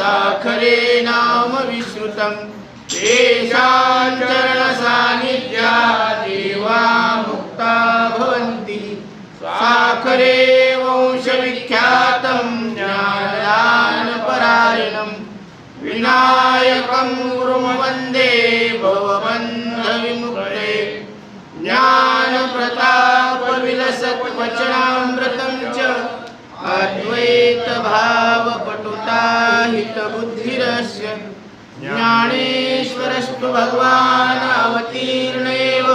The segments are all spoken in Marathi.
साखरे नाम विश्रुतं तेषां चरणसान्निध्या देवा मुक्ता भवन्ति साखरे वंशविख्यातं ज्ञानदानपरायणं विनायकं गुरुं वन्दे भवबन्धविमुक्ते ज्ञानप्रतापविलसत्वचनामृतं च अद्वैतभावपटुता हितबुद्धिरस्य ज्ञानेश्वरस्तु भगवान् अवतीर्णेव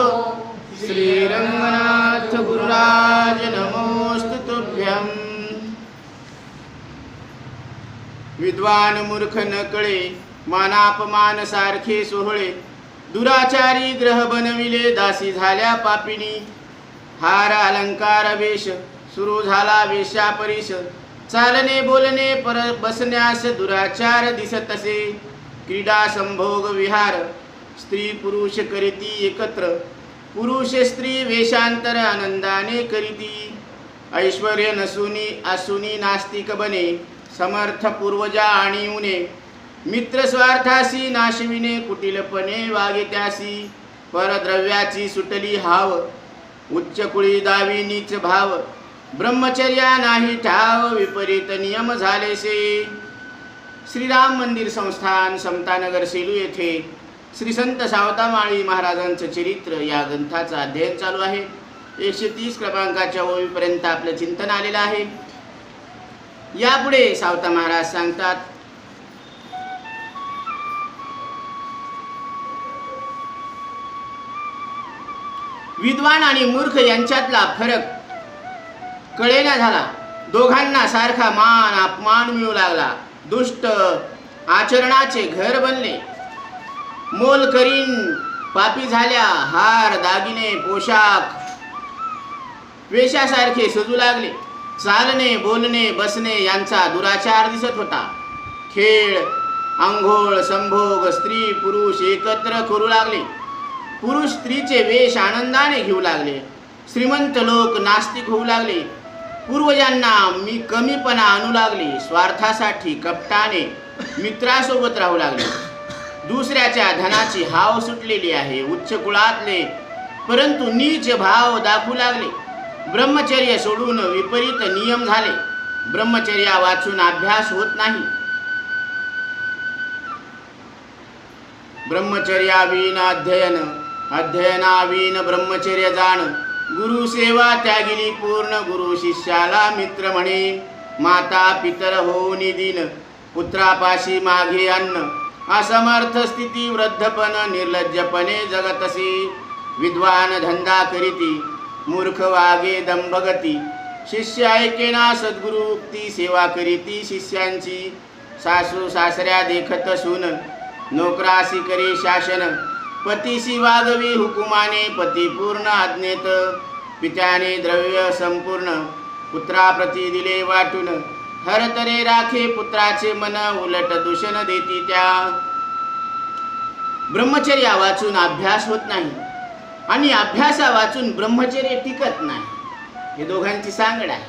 श्रीरंगनाथ गुरुराज नमोस्तु तुभ्यं। विद्वान मूर्ख न कळे मानापमान सारखे सोहळे दुराचारी ग्रह बनविले दासी झाल्या पापिनी हार अलंकार वेश सुरू झाला वेशापरीश चालणे बोलणे पर बसण्यास दुराचार दिसतसे क्रीडा संभोग विहार स्त्री पुरुष करीती एकत्र पुरुष स्त्री वेशांतर आनंदाने करीती ऐश्वर्य नसुनी असुनी नास्तिक बने समर्थ पूर्वजा आणि उने मित्र स्वार्थासी नाशविने कुटिलपणे वागे त्यासी परद्रव्याची सुटली हाव उच्च कुळी दावी नीच भाव ब्रह्मचर्या नाही ठाव विपरीत नियम झालेसे। श्रीराम मंदिर संस्थान समतानगर सेलू येथे श्री संत सावतामाळी महाराजांचं चरित्र या ग्रंथाचं अध्ययन चालू आहे। 130 क्रमांकाच्या ओळीपर्यंत आपलं चिंतन आलेलं आहे। यापुढे सावता महाराज सांगतात, विद्वान आणि मूर्ख यांच्यातला फरक कळेना झाला। दोघांना सारखा मान अपमान मिळू लागला। दुष्ट आचरणाचे घर बनले, मोल करीन पापी झाल्या। हार दागिने पोशाख वेशासारखे सजू लागले। चालणे बोलणे बसणे यांचा दुराचार दिसत होता। खेळ अंघोळ संभोग स्त्री पुरुष एकत्र करू लागले। पुरुष स्त्रीचे वेश आनंदाने घेऊ लागले। श्रीमंत लोक नास्तिक होऊ लागले। पूर्वजांना मी कमीपणा आणू लागले। स्वार्थासाठी कपटाने मित्रासोबत राहू लागले। दुसऱ्याच्या धनाची हाव सुटलेली आहे। उच्च कुळातले परंतु नीच भाव दाखवू लागले। ब्रह्मचर्य सोडून विपरीत नियम झाले। ब्रह्मचर्या वाचून अभ्यास होत नाही। ब्रह्मचर्यावीन अध्ययन अध्ययनावीन ब्रह्मचर्य जाण गुरु सेवा त्यागिली पूर्ण गुरु शिष्याला मित्र म्हणे। माता पितर होऊन दीन पुत्रापाशी मागे अन्न असमर्थ स्थिती वृद्धपण निर्लज्जपणे जगतसे। विद्वान धंदा करीती मूर्ख वागे दंभगती शिष्य ऐकेना सद्गुरु उक्ती सेवा करीती शिष्यांची। सासू सासऱ्या देखत सून नोकरासी करे शासन पतीसी वागवी हुकुमाने पती पूर्ण आज्ञेत। पित्याने द्रव्य संपूर्ण पुत्राप्रती दिले वाटून हरतरे राखे पुत्राचे मन उलट दूषण देती त्या। ब्रह्मचर्या वाचून अभ्यास होत नाही आणि अभ्यासा वाचून ब्रह्मचर्य टिकत नाही। हे दोघांची सांगड आहे।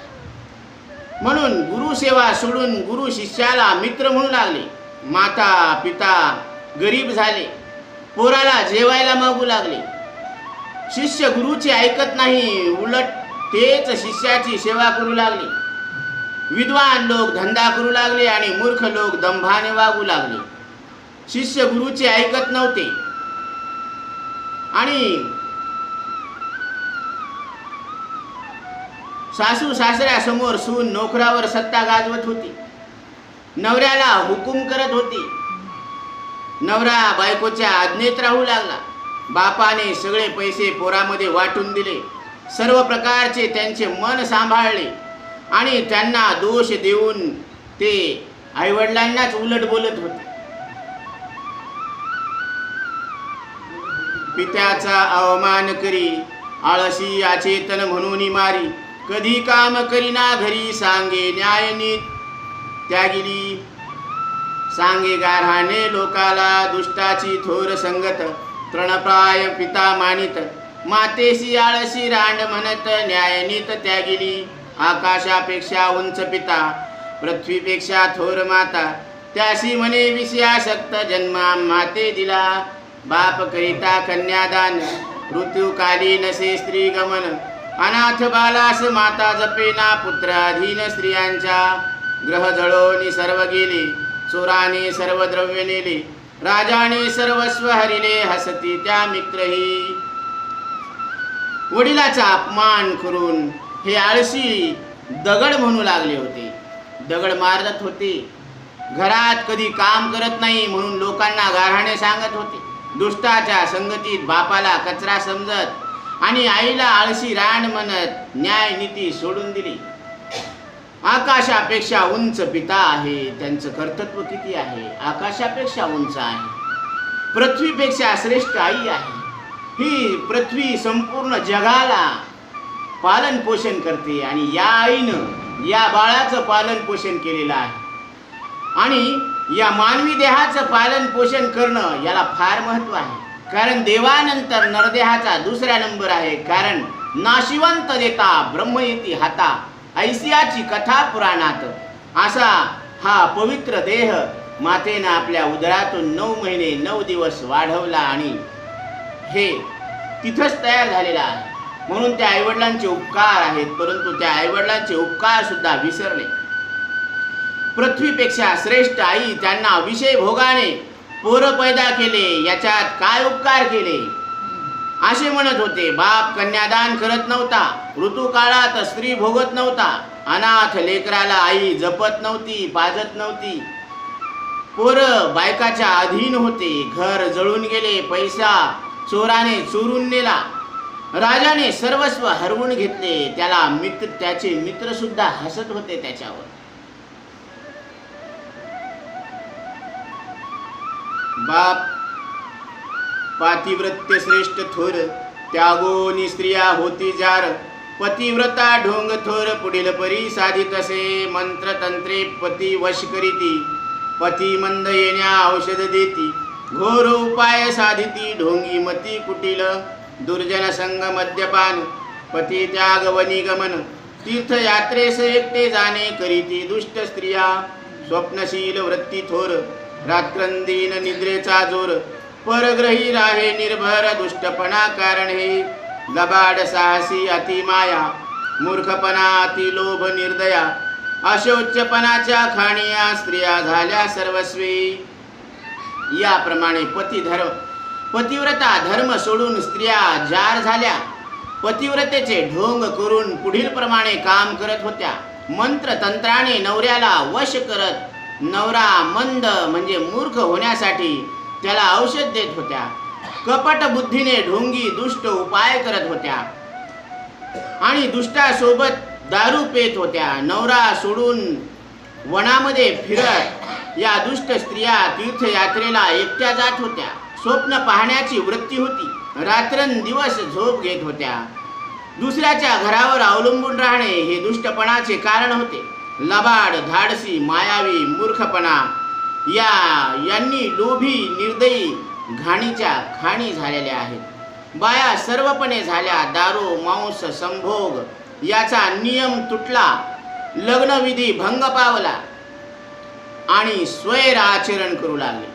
म्हणून गुरु सेवा सोडून गुरु शिष्याला मित्र म्हणू लागले। माता पिता गरीब झाले। पोराला जेवायला मागू लागले। शिष्य गुरुचे ऐकत नाही, उलट तेच शिष्याची सेवा करू लागले। विद्वान लोक धंदा करू लागले आणि मूर्ख लोक दंभाने वागू लागले। शिष्य गुरुचे ऐकत नव्हते आणि सासू सासऱ्यासमोर सून नोकरावर सत्ता गाजवत होती। नवऱ्याला हुकूम करत होती। नवरा बायकोच्या आज्ञेत राहू लागला। बापाने सगळे पैसे पोरामध्ये वाटून दिले। सर्व प्रकारचे त्यांचे मन सांभाळले आणि त्यांना दोष देऊन ते आईवडिलांनाच उलट बोलत होते। पित्याचा अवमान करी आळशी अचेतन म्हणून मारी। कधी काम करीना घरी सांगे न्यायनीत त्यागिली। सांगे गारहाणे लोकाला दुष्टाची थोर संगत। तृणप्राय पिता मानित मातेशी आळशी रांड म्हणत न्यायनीत त्यागिली। आकाशापेक्षा उंच पिता पृथ्वीपेक्षा थोर माता त्यासी म्हणे विषयासक्त जन्मा माते दिला. बाप करिता कन्यादान ऋतुकाली नसे स्त्री गमन. अनाथ बालास माता जपेना पुत्राधीन स्त्रियांच्या. ग्रह जळोनी सर्व गेले चोराने सर्व द्रव्य नेले. राजाने सर्वस्व हरिले हसती त्या मित्रही. वडिलाचा अपमान करून हे आळशी दगड म्हणू लागले होते. दगड मारत होते. घरात कधी काम करत नाही म्हणून लोकांना गाऱ्हाणे सांगत होते. दुष्टाच्या संगतीत बापाला कचरा समजत आणि आईला आळशी रान म्हणत न्याय नीती सोडून दिली. आकाशापेक्षा उंच पिता आहे, त्यांचं कर्तृत्व किती आहे. आकाशापेक्षा उंच आहे. पृथ्वीपेक्षा श्रेष्ठ आई आहे. ही पृथ्वी संपूर्ण जगाला पालन पोषण करते आणि या आईनं या बाळाचं पालन पोषण केलेलं आहे. आणि या मानवी देहाचं पालन पोषण करणं याला फार महत्त्व आहे. कारण देवानंतर नरदेहाचा दुसरा नंबर आहे. कारण नाशिवंत देता ब्रह्म येती हाता, ऐसियाची कथा पुराणात. असा हा पवित्र देह मातेनं आपल्या उदरातून 9 महिने 9 दिवस वाढवला आणि हे तिथंच तयार झालेला आहे. म्हणून त्या आईवडिलांचे उपकार आहेत, परंतु त्या आईवडिलांचे उपकार सुद्धा विसरले. पृथ्वीपेक्षा श्रेष्ठ आई त्यांना विषय भोगाने पोरं पैदा केले, याच्यात काय उपकार केले असे म्हणत होते. बाप कन्यादान करत नव्हता, ऋतुकाळात स्त्री भोगत नव्हता, अनाथ लेकराला आई जपत नव्हती, पाजत नव्हती. पोरं बायकाच्या अधीन होते. घर जळून गेले, पैसा चोराने चोरून नेला. राजाने सर्वस्व हरवून घेतले. त्याचे मित्र सुद्धा हसत होते त्याच्यावर. बाप पातिव्रत्य श्रेष्ठ थोर, त्यागोनी स्त्रिया होती जार. पतिव्रता ढोंग थोर, पुढील परी साधित असे. मंत्र तंत्रे पती वश करीती, पती मंद येण्या औषध देती. घोर उपाय साधिती, ढोंगी मती कुटील. दुर्जन संग मद्यपान, पती त्याग वनी गमन. तीर्थयात्रेस एकटे जाणे करीती दुष्ट स्त्रिया. स्वप्नशील वृत्ती थोर, रात्रंदीन निद्रेचा जोर. परग्रही राहे निर्भर, दुष्टपणा कारण हे. लबाड साहसी अति माया, मूर्खपणा अति लोभ निर्दया. अशौचपणाच्या खाणिया, स्त्रिया झाल्या सर्वस्वी. याप्रमाणे पतिव्रता धर्म सोडून स्त्रिया जार झाल्या. पतिव्रतेचे ढोंग करून पुढील प्रमाणे काम करत होत्या. मंत्र तंत्राने नवऱ्याला वश करत नवरा मंद म्हणजे मूर्ख होण्यासाठी त्याला औषध देत होत्या. कपट बुद्धीने ढोंगी दुष्ट उपाय करत होत्या आणि दुष्टासोबत दारू पेत होत्या. नवरा सोडून वनामध्ये फिरत या दुष्ट स्त्रिया तीर्थयात्रेला एकट्या जात होत्या. स्वप्न पाहण्याची वृत्ती होती. रात्रंदिवस झोप घेत होत्या. दुसऱ्याच्या घरावर अवलंबून राहणे हे दुष्टपणाचे कारण होते. लबाड, धाडसी, मायावी, मूर्खपणा यांनी लोभी, निर्दयी, घाणीच्या खाणी झालेल्या आहेत. बाया सर्वपणे झाल्या. दारू, मांस, संभोग याचा नियम तुटला. लग्नविधी भंग पावला आणि स्वैर आचरण करू लागले.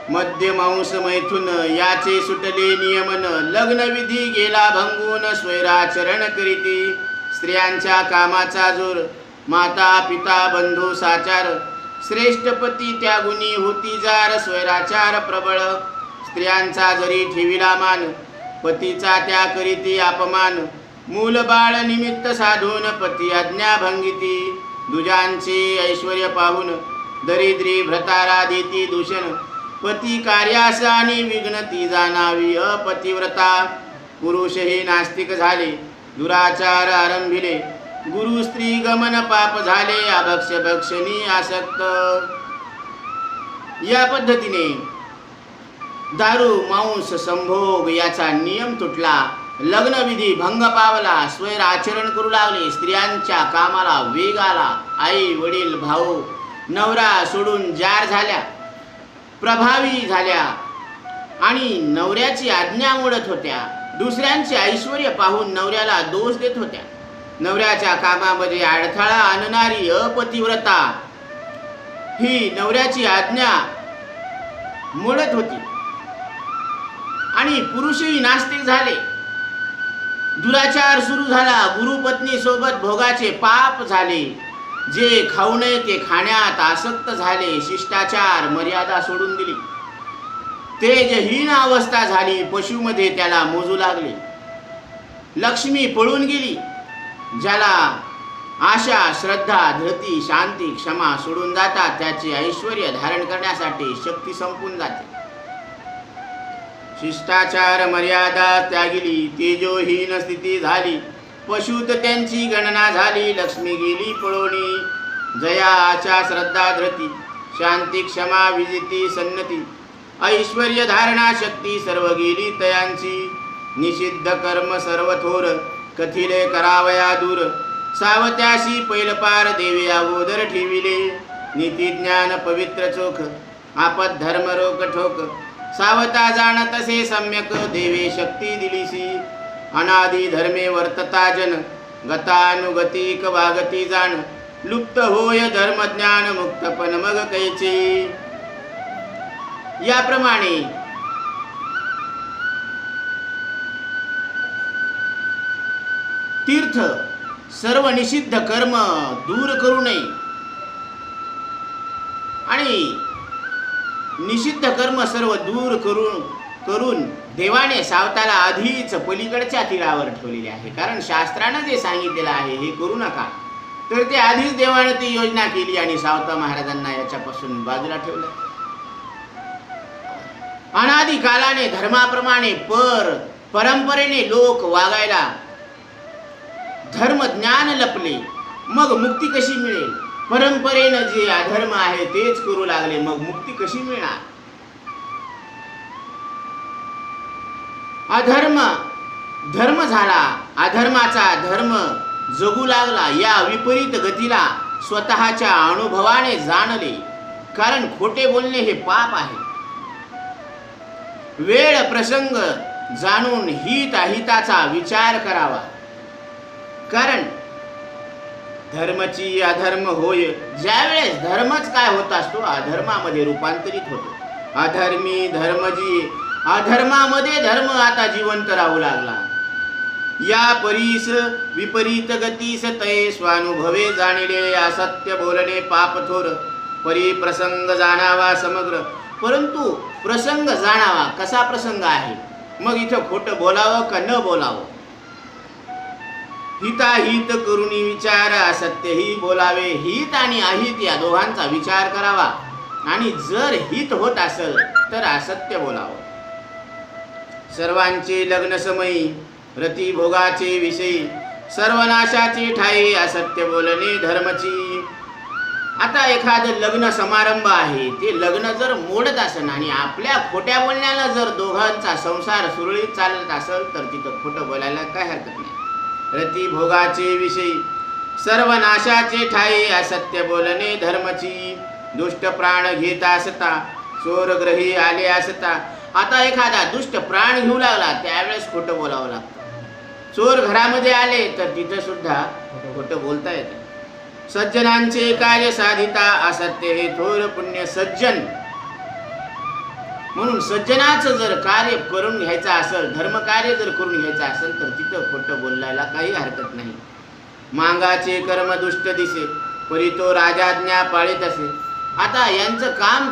मद्य मांस मैथुन याचे सुटले नियमन. लग्नविधी गेला भंगून, स्वैराचरण करीती. स्त्रियांच्या कामाचा जोर, माता पिता बंधू साचार. श्रेष्ठ पती त्या गुणी होती जार, स्वैराचार प्रबळ. स्त्रियांचा जरी ठेविला मान, पतीचा त्या करीती अपमान. मूल बाळ निमित्त साधून पती आज्ञा भंगिती. दुजांचे ऐश्वर्य पाहून दरिद्री भ्रतारा देती दूषण. पती कार्यास आणि विघ्नती जाणावी अपतिव्रता. पुरुषही नास्तिक झाले, दुराचार आरंभिले. गुरु स्त्री गमन पाप झाले, अभक्ष भक्षणी आसक्त. या पद्धतीने दारू, मांस, संभोग याचा नियम तुटला. लग्नविधी भंग पावला. स्वैर आचरण करू लागले. स्त्रियांच्या कामाला वेग आला. आई वडील भाऊ नवरा सोडून जार झाल्या, प्रभावी झाल्या आणि नवऱ्याची आज्ञा मोडत होत्या. दुसऱ्यांचे ऐश्वर्य पाहून नवऱ्याला दोष देत होत्या. नवऱ्याच्या कामामध्ये अडथळा आणणारी अपतिव्रता ही नवऱ्याची आज्ञा मोडत होती आणि पुरुषही नास्तिक झाले. दुराचार सुरू झाला. गुरुपत्नी सोबत भोगाचे पाप झाले. जे खाऊ नये ते खाण्यात आसक्त झाले. शिष्टाचार मर्यादा सोडून दिली. तेजहीन अवस्था झाली. पशुमध्ये त्याला मोजू लागले. लक्ष्मी पळून गेली. ज्याला आशा, श्रद्धा, धृती, शांती, क्षमा सोडून जातात त्याचे ऐश्वर्य धारण करण्यासाठी शक्ती संपून जाते. शिष्टाचार मर्यादा त्यागिली. तेजोहीन स्थिती झाली. पशुत त्यांची गणना झाली. लक्ष्मी गेली पळोनी. जया, आशा, श्रद्धा, धृती, शांती, क्षमा, विजिती, सन्नती, ऐश्वर्य धारणा शक्ती सर्व गेली तयांची. निषिद्ध कर्म सर्व थोर कथिले करावया दूर. सावत्याशी पैलपार देवे अगोदर ठेविले. नीती ज्ञान पवित्र चोख आपत धर्म रोक ठोक. सावता जाण तसे सम्यक देवे शक्ती दिलीसी. अनादि धर्मे वर्तता जन गतानुगतिक वागती जाण. लुप्त होय धर्म ज्ञान मुक्तपण मग कैचे. याप्रमाणे तीर्थ सर्व निषिद्ध कर्म दूर करू नये आणि निषिद्ध कर्म सर्व दूर करून देवाने सावताला आधीच पलीकडच्या तीरावर ठेवलेले आहे. कारण शास्त्रानं जे सांगितलेलं आहे हे करू नका, तर ते आधीच देवाने ती योजना केली आणि सावता महाराजांना याच्यापासून बाजूला ठेवलं. अनादि कालाने धर्माप्रमाणे परंपरेने लोक वागायला धर्म ज्ञान लपले. मग मुक्ती कशी मिळेल? परंपरेनं जे अधर्म आहे तेच करू लागले, मग मुक्ती कशी मिळणार? अधर्म धर्म झाला. अधर्माचा धर्म जगू लागला. या विपरीत गतीला स्वतःच्या अनुभवाने जाणले. कारण खोटे बोलणे हे पाप आहे. वेळ प्रसंग जाणून हित अहिताचा विचार करावा. कारण धर्मची अधर्म होय. ज्यावेळेस धर्मच काय होत असतो, अधर्मामध्ये रूपांतरित होतो. अधर्मी धर्मजी, अधर्मामध्ये धर्म आता जिवंत राहू लागला. या परीस विपरीत गतीस तये स्वानुभवे जाणिले. असत्य बोलणे पाप थोर परी प्रसंग जाणावा समग्र. परंतु प्रसंग जाणावा. कसा प्रसंग आहे, मग इथं खोटं बोलावं का न बोलावं? हिताहित करुणी विचार. असत्यही बोलावे. हित आणि अहित या दोघांचा विचार करावा आणि जर हित होत असेल तर असत्य बोलावं. सर्वांचे लग्न समयी रती भोगाचे विषयी. सर्वनाशाचे ठाई असत्य बोलणे धर्मची. आता एखादं लग्न समारंभ आहे, ते लग्न जर मोडत असेल आणि आपल्या खोट्या बोलण्याला जर दोघांचा संसार सुरळीत चालत असेल तर तिथं खोटं बोलायला काय हरकत नाही. रती भोगाचे विषयी सर्वनाशाचे ठाई असत्य बोलणे धर्मची. दुष्ट प्राण घेत असता चोर ग्रही आले असता. आता एखादा दुष्ट प्राण घेऊ लागला त्यावेळेस खोटं बोलावं लागतं. चोर घरामध्ये आले तर तिथं सुद्धा खोटं बोलता येतं. सज्जनांचे कार्य साधिता. असत्य हे थोर पुण्य सज्जन. म्हणून सज्जनाचं जर कार्य करून घ्यायचं असेल, धर्म कार्य जर करून घ्यायचं असेल तर तिथं खोटं बोलायला काही हरकत नाही. मांगाचे कर्म दुष्ट दिसे परी तो राजाज्ञा पाळीत असे. आता यांचं काम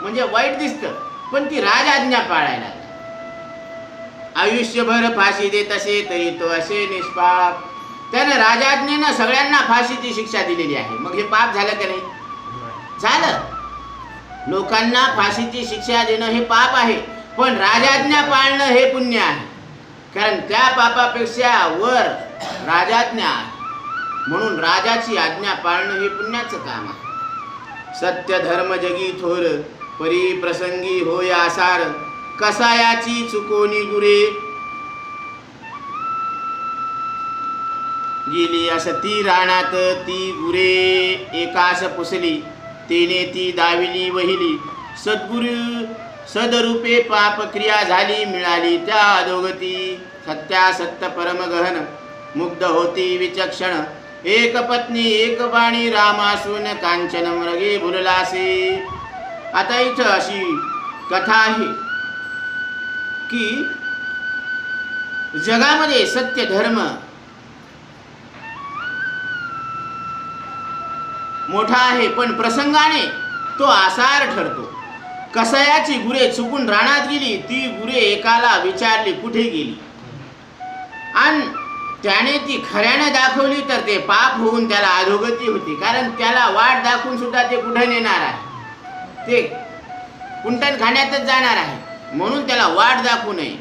म्हणजे वाईट दिसतं, पण ती राजाज्ञा पाळायला लागली. आयुष्यभर फाशी देत असे तरी तो असे निष्पाप. त्याने राजाज्ञेनं सगळ्यांना फाशीची शिक्षा दिलेली आहे. मग हे पाप झालं का नाही? झालं. लोकांना फाशीची शिक्षा देणं हे पाप आहे, पण राजाज्ञा पाळणं हे पुण्य आहे. कारण त्या पापापेक्षा वर राजाज्ञा आहे. म्हणून राजाची आज्ञा पाळणं हे पुण्याचं काम आहे. सत्य धर्म जगी थोर परी प्रसंगी होय आसार. कसायाची चुकोनी गुरे. गेली असती रानात ती गुरे. एकास पुसली तेने ती दाविली वहिली. सद्गुरु सदरूपे पाप क्रिया झाली मिळाली त्या अधोगती. सत्यासत्य परम गहन मुग्ध होती विचक्षण, एक पत्नी एक बाणी रामासून कांचन मृगे भुललासे. आता इथं अशी कथा आहे की जगामध्ये सत्य धर्म मोठा आहे, पण प्रसंगाने तो आसार ठरतो. कसायाची गुरे चुकून रानात गेली, ती गुरे एकाला विचारली कुठे गेली, आणि त्याने ती खऱ्याने दाखवली तर ते पाप होऊन त्याला अधोगती होती. कारण त्याला वाट दाखवून सुद्धा ते कुठे नेणार आहे, ते कुंटण खाण्यातच जाणार आहे, म्हणून त्याला वाट दाखवू नये.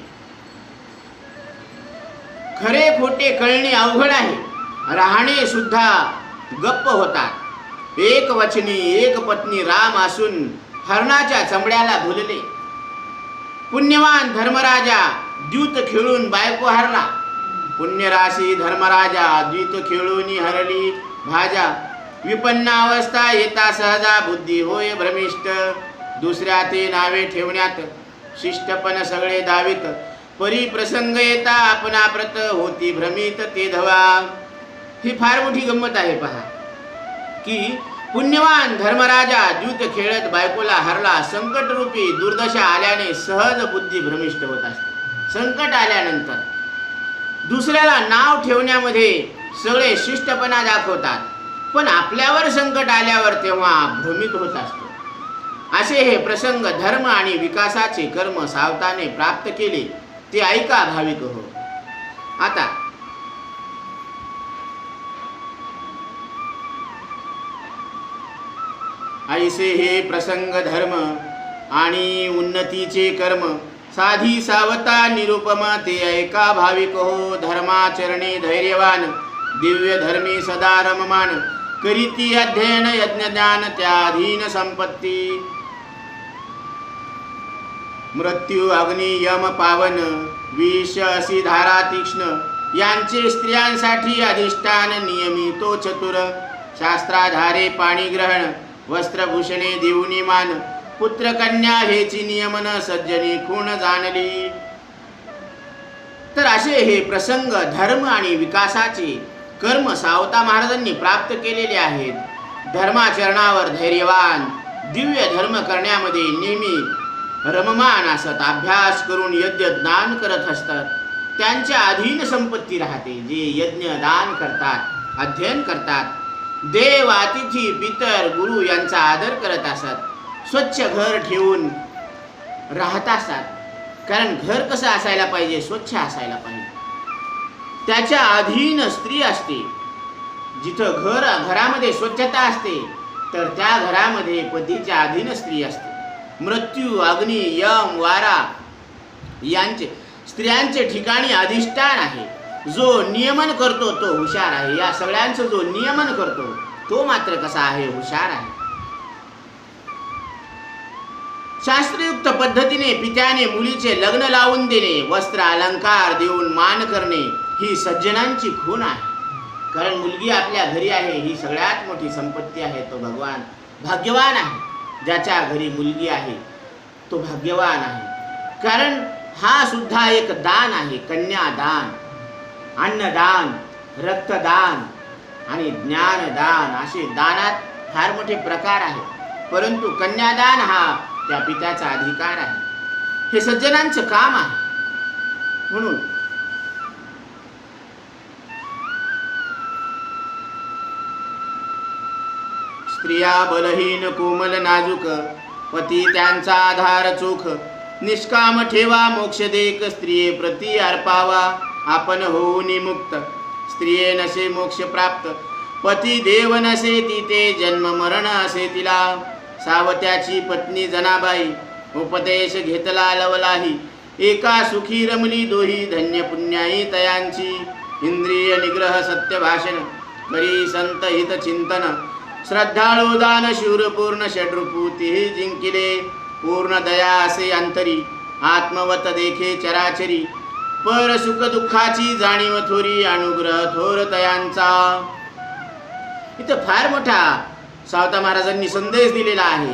खरे खोटे कळणे अवघड आहे, राहणे सुद्धा गप्प होतात. एक वचनी एक पत्नी राम असून हरणाच्या चमड्याला भुलले. पुण्यवान धर्मराजा द्यूत खेळून बायको हरला. पुण्यराशी धर्मराजा द्यूत खेळून हरली भाजा. विपन्न अवस्था येता सहजा बुद्धी होय भ्रमिष्ट. दुसऱ्या ते नावे ठेवण्यात शिष्टपण सगळे दावित. परी प्रसंग येता आपणा प्रत होती भ्रमित ते धवा. ही फार मोठी गंमत आहे पहा की पुण्यवान धर्मराजा द्यूत खेळत बायकोला हरला. संकटरूपी दुर्दशा आल्याने सहज बुद्धी भ्रमिष्ट होत असते. संकट आल्यानंतर दुसऱ्याला नाव ठेवण्यामध्ये सगळे शिष्टपणा दाखवतात, पण आपल्यावर संकट आल्यावर तेव्हा भ्रमित होत असतो. असे हे प्रसंग धर्म आणि विकासाचे कर्म सावताने प्राप्त केले ते ऐका भाविक हो. आता ऐसे हे प्रसंग धर्म आणि उन्नतीचे कर्म साधी सावता निरुपमा ते ऐका भाविक हो. धर्माचरणे धैर्यवान दिव्य धर्मी सदा रममान. करीती अध्ययन यज्ञ ज्ञान त्याधीन संपत्ती. मृत्यू अग्नी यम पावन विष असी धारा तीक्ष्ण. यांचे स्त्रियांसाठी अधिष्ठान नियमितो चतुर. शास्त्राधारे पाणी ग्रहण वस्त्रभूषणे देऊनी मान. पुत्र कन्या हेची नियमन सज्जनी खूण जाणली. तर असे हे प्रसंग धर्म आणि विकासाचे कर्म सावता महाराजांनी प्राप्त केलेले आहेत. धर्माचरणावर धैर्यवान दिव्य धर्म करण्यामध्ये नेहमी रममान असत. अभ्यास करून यज्ञ दान करत असतात. त्यांच्या अधीन संपत्ती राहते. जे यज्ञ दान करतात, अध्ययन करतात, देव अतिथी पितर गुरु यांचा आदर करत असत. स्वच्छ घर ठेवून राहत असतात. कारण घर कसं असायला पाहिजे, स्वच्छ असायला पाहिजे. त्याच्या अधीन स्त्री असते. जिथं घरामध्ये स्वच्छता असते तर त्या घरामध्ये पतीच्या अधीन स्त्री असते. मृत्यू अग्नी यम वारा यांचे स्त्रियांचे ठिकाणी अधिष्ठान आहे. जो नियमन करतो तो हुशार आहे. या सगळ्यांचं जो नियमन करतो तो मात्र कसा आहे, हुशार आहे. शास्त्रयुक्त पद्धतीने पित्याने मुलीचे लग्न लावून देणे, वस्त्र अलंकार देऊन मान करणे ही सज्जनांची खूण आहे. कारण मुलगी आपल्या घरी आहे ही सगळ्यात मोठी संपत्ती आहे. तो भगवान भाग्यवान आहे. ज्याच्या घरी मुलगी आहे तो भाग्यवान आहे. कारण हा सुद्धा एक दान आहे. कन्यादान, अन्नदान, रक्तदान आणि ज्ञानदान असे दानात फार मोठे प्रकार आहेत. परंतु कन्यादान हा त्या पित्याचा अधिकार आहे. हे सज्जनांचं काम आहे. म्हणून स्त्रिया बलहीन कोमल नाजूक, पती त्यांचा आधार चोख. निष्काम ठेवा मोक्ष देक, स्त्रिये प्रती अर्पावा आपण होऊन मुक्त. स्त्रिये नसे मोक्ष प्राप्त, पती देव नसे तिथे जन्म मरण असे तिला. सावत्याची पत्नी जनाबाई उपदेश घेतला लवलाही. एका सुखी रमली दोही, धन्य पुण्याई तयांची. इंद्रिय निग्रह सत्य भाषण करी संत हित चिंतन. श्रद्धाळू दान शूरपूर्ण षड्रूपूती जिंकिले. पूर्ण दया असे अंतरी, आत्मवत देखे चराचरी. पर सुख दुःखाची जाणीव थोरी, अनुग्रह थोर तयांचा. इथं फार मोठा सावता महाराजांनी संदेश दिलेला आहे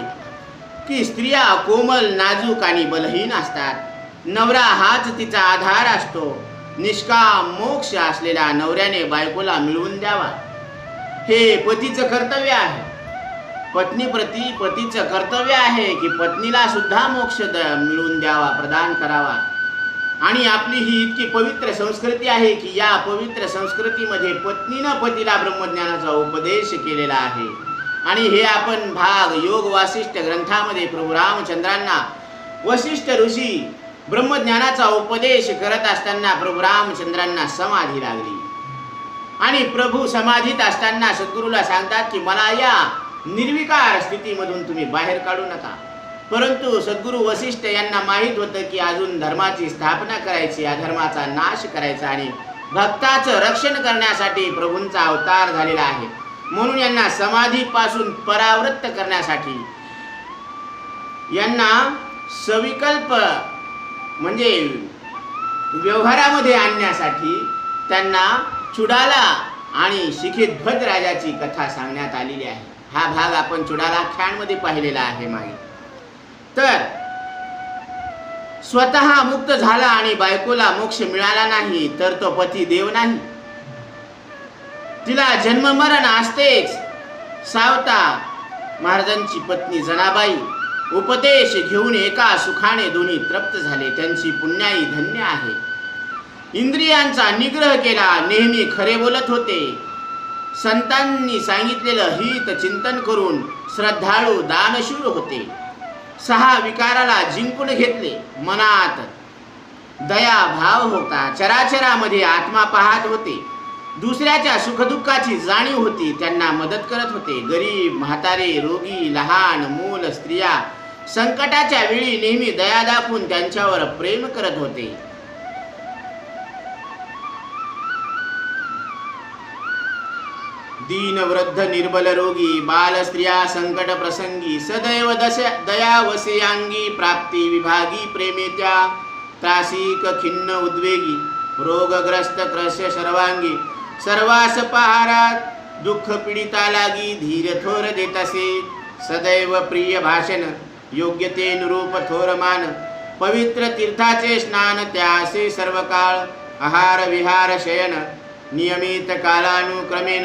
की स्त्रिया कोमल नाजूक आणि बलहीन असतात. नवरा हाच तिचा आधार असतो. निष्काम मोक्ष असलेल्या नवऱ्याने बायकोला मिळवून द्यावा, हे पतीचं कर्तव्य आहे. पत्नीप्रती पतीचं कर्तव्य आहे की पत्नीला सुद्धा मोक्ष मिळवून द्यावा, प्रदान करावा. आणि आपली ही इतकी पवित्र संस्कृती आहे की या पवित्र संस्कृतीमध्ये पत्नीनं पतीला ब्रह्मज्ञानाचा उपदेश केलेला आहे. आणि हे आपण भाग योग वासिष्ठ ग्रंथामध्ये प्रभू रामचंद्रांना वसिष्ठ ऋषी ब्रह्मज्ञानाचा उपदेश करत असताना प्रभू रामचंद्रांना समाधी लागली. आणि प्रभू समाधीत असताना सद्गुरूला सांगतात की मला या निर्विकार स्थितीमधून तुम्ही बाहेर काढू नका. परंतु सद्गुरू वसिष्ठ यांना माहीत होतं की अजून धर्माची स्थापना करायची, अधर्माचा नाश करायचा आणि भक्ताचं रक्षण करण्यासाठी प्रभूंचा अवतार झालेला आहे. म्हणून यांना समाधीपासून परावृत्त करण्यासाठी, यांना सविकल्प म्हणजे व्यवहारामध्ये आणण्यासाठी त्यांना चुडाला आणि शिखिध्वज राजाची कथा सांगण्यात आलेली आहे. हा भाग आपण चुडालाख्यानमध्ये पाहिलेला आहे मागे. तर स्वतः मुक्त झाला आणि बायकोला मोक्ष मिळाला नाही तर तो पती देव नाही. तिला जन्ममरण असतेच. सावता महाराजांची पत्नी जनाबाई उपदेश घेऊन एका सुखाने दोन्ही तृप्त झाले. त्यांची पुण्याई धन्य आहे. इंद्रियांचा निग्रह केला, नेहमी खरे बोलत होते. संतांनी सांगितलेलं हित चिंतन करून श्रद्धाळू दानशूर होते. 6 विकाराला जिंकून घेतले. मनात दया भाव होता. चराचरामध्ये आत्मा पाहत होते. दुसऱ्याच्या सुखदुःखाची जाणीव होती. त्यांना मदत करत होते. गरीब, म्हातारे, रोगी, लहान, मूल, स्त्रिया संकटाच्या वेळी नेहमी दया दाखवून त्यांच्यावर प्रेम करत होते. दीन वृद्ध निर्बल रोगी बाल स्त्रिया संकट प्रसंगी सदैव दया वसेयांगी प्राप्ती विभागी प्रेमेत्या त्रासिक खिन्न उद्वेगी रोगग्रस्त क्रस्य सर्वांगी सर्वास पहारात दुःख पीडिता लागी धीर थोर देतसे सदैव प्रिय भाषण योग्यतेनुरूप थोर मान पवित्र तीर्थाचे स्नान त्यासे सर्व काळ आहार विहार शयन नियमित कालानुक्रमेण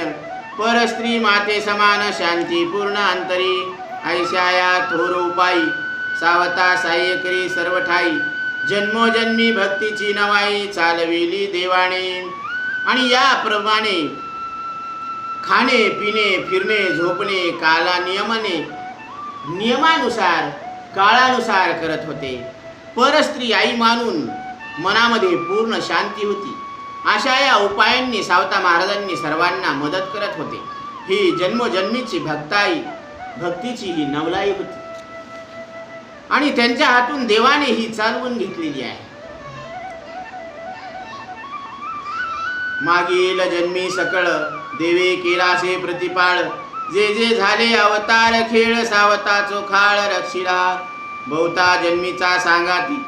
पर स्त्री माते समान शांतीपूर्ण अंतरी ऐशाया थोर उपाई सावता सायकरी सर्व ठाई जन्मोजन्मी भक्तीची नवाई चालविली देवाने. आणि याप्रमाणे खाणे पिणे फिरणे झोपणे काला नियमानुसार काळानुसार करत होते. परस्त्री आई मानून मनामध्ये पूर्ण शांती होती. अशा या उपायांनी सावता महाराजांनी सर्वांना मदत करत होते. ही जन्मोजन्मीची भक्तीची ही नवलाई होती आणि त्यांच्या हातून देवाने ही चालवून घेतलेली आहे. मागील जन्मी सकळ देवे केलासे प्रतिपाळ जे जे झाले अवतार खेळ सावता चोखाळ रक्षिला बहुता जन्मीचा सांगाती